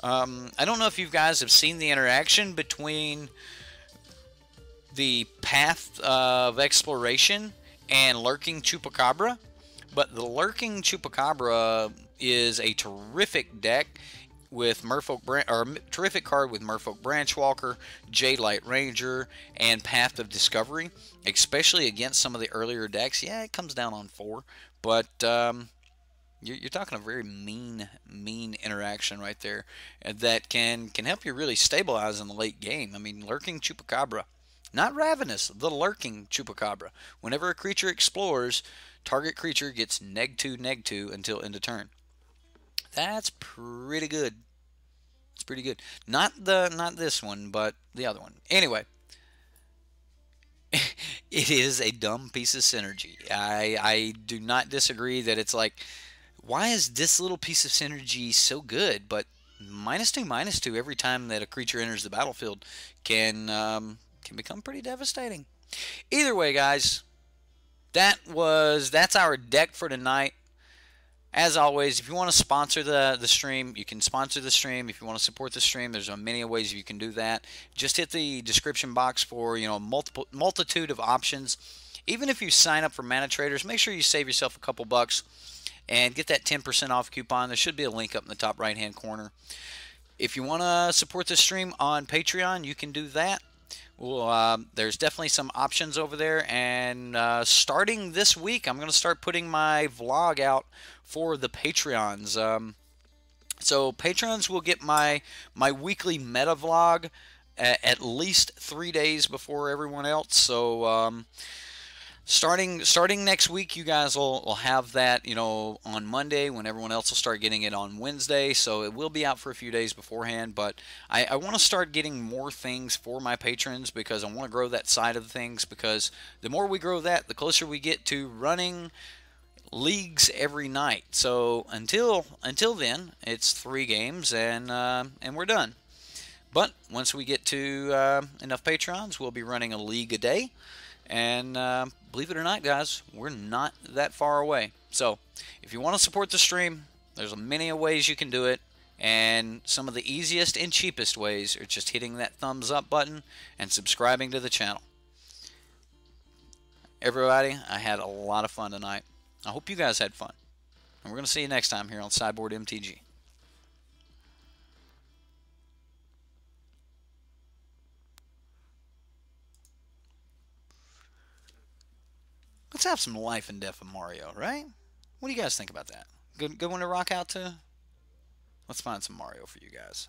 I don't know if you guys have seen the interaction between the Path of Exploration and Lurking Chupacabra, but the Lurking Chupacabra is a terrific deck with terrific card with Merfolk Branchwalker, Jadelight Ranger, and Path of Discovery, especially against some of the earlier decks. Yeah, it comes down on 4, but you're talking a very mean interaction right there that can help you really stabilize in the late game. I mean, Lurking Chupacabra, not Ravenous, the Lurking Chupacabra. Whenever a creature explores, target creature gets -2/-2 until end of turn. That's pretty good. It's pretty good. Not this one, but the other one. Anyway, it is a dumb piece of synergy. I do not disagree that it's like, why is this little piece of synergy so good? But -2/-2 every time that a creature enters the battlefield can become pretty devastating. Either way, guys, that's our deck for tonight. As always, if you want to sponsor the stream, you can sponsor the stream. If you want to support the stream, there's many ways you can do that. Just hit the description box for, you know, multitude of options. Even if you sign up for Manatraders, make sure you save yourself a couple bucks and get that 10% off coupon. There should be a link up in the top right-hand corner. If you want to support the stream on Patreon, you can do that. Well, there's definitely some options over there, and starting this week, I'm going to start putting my vlog out for the Patreons. So Patrons will get my weekly meta vlog at least 3 days before everyone else. So starting next week, you guys will have that, you know, on Monday, when everyone else will start getting it on Wednesday. So it will be out for a few days beforehand, but I want to start getting more things for my patrons, because I want to grow that side of things, because the more we grow that, the closer we get to running leagues every night. So until then, it's 3 games, and we're done. But once we get to enough patrons, we'll be running a league a day. And believe it or not, guys, we're not that far away. So if you want to support the stream, there's many ways you can do it. And some of the easiest and cheapest ways are just hitting that thumbs up button and subscribing to the channel. Everybody, I had a lot of fun tonight. I hope you guys had fun. And we're going to see you next time here on Sideboard MTG. Let's have some life and death of Mario, right? What do you guys think about that? Good one to rock out to? Let's find some Mario for you guys.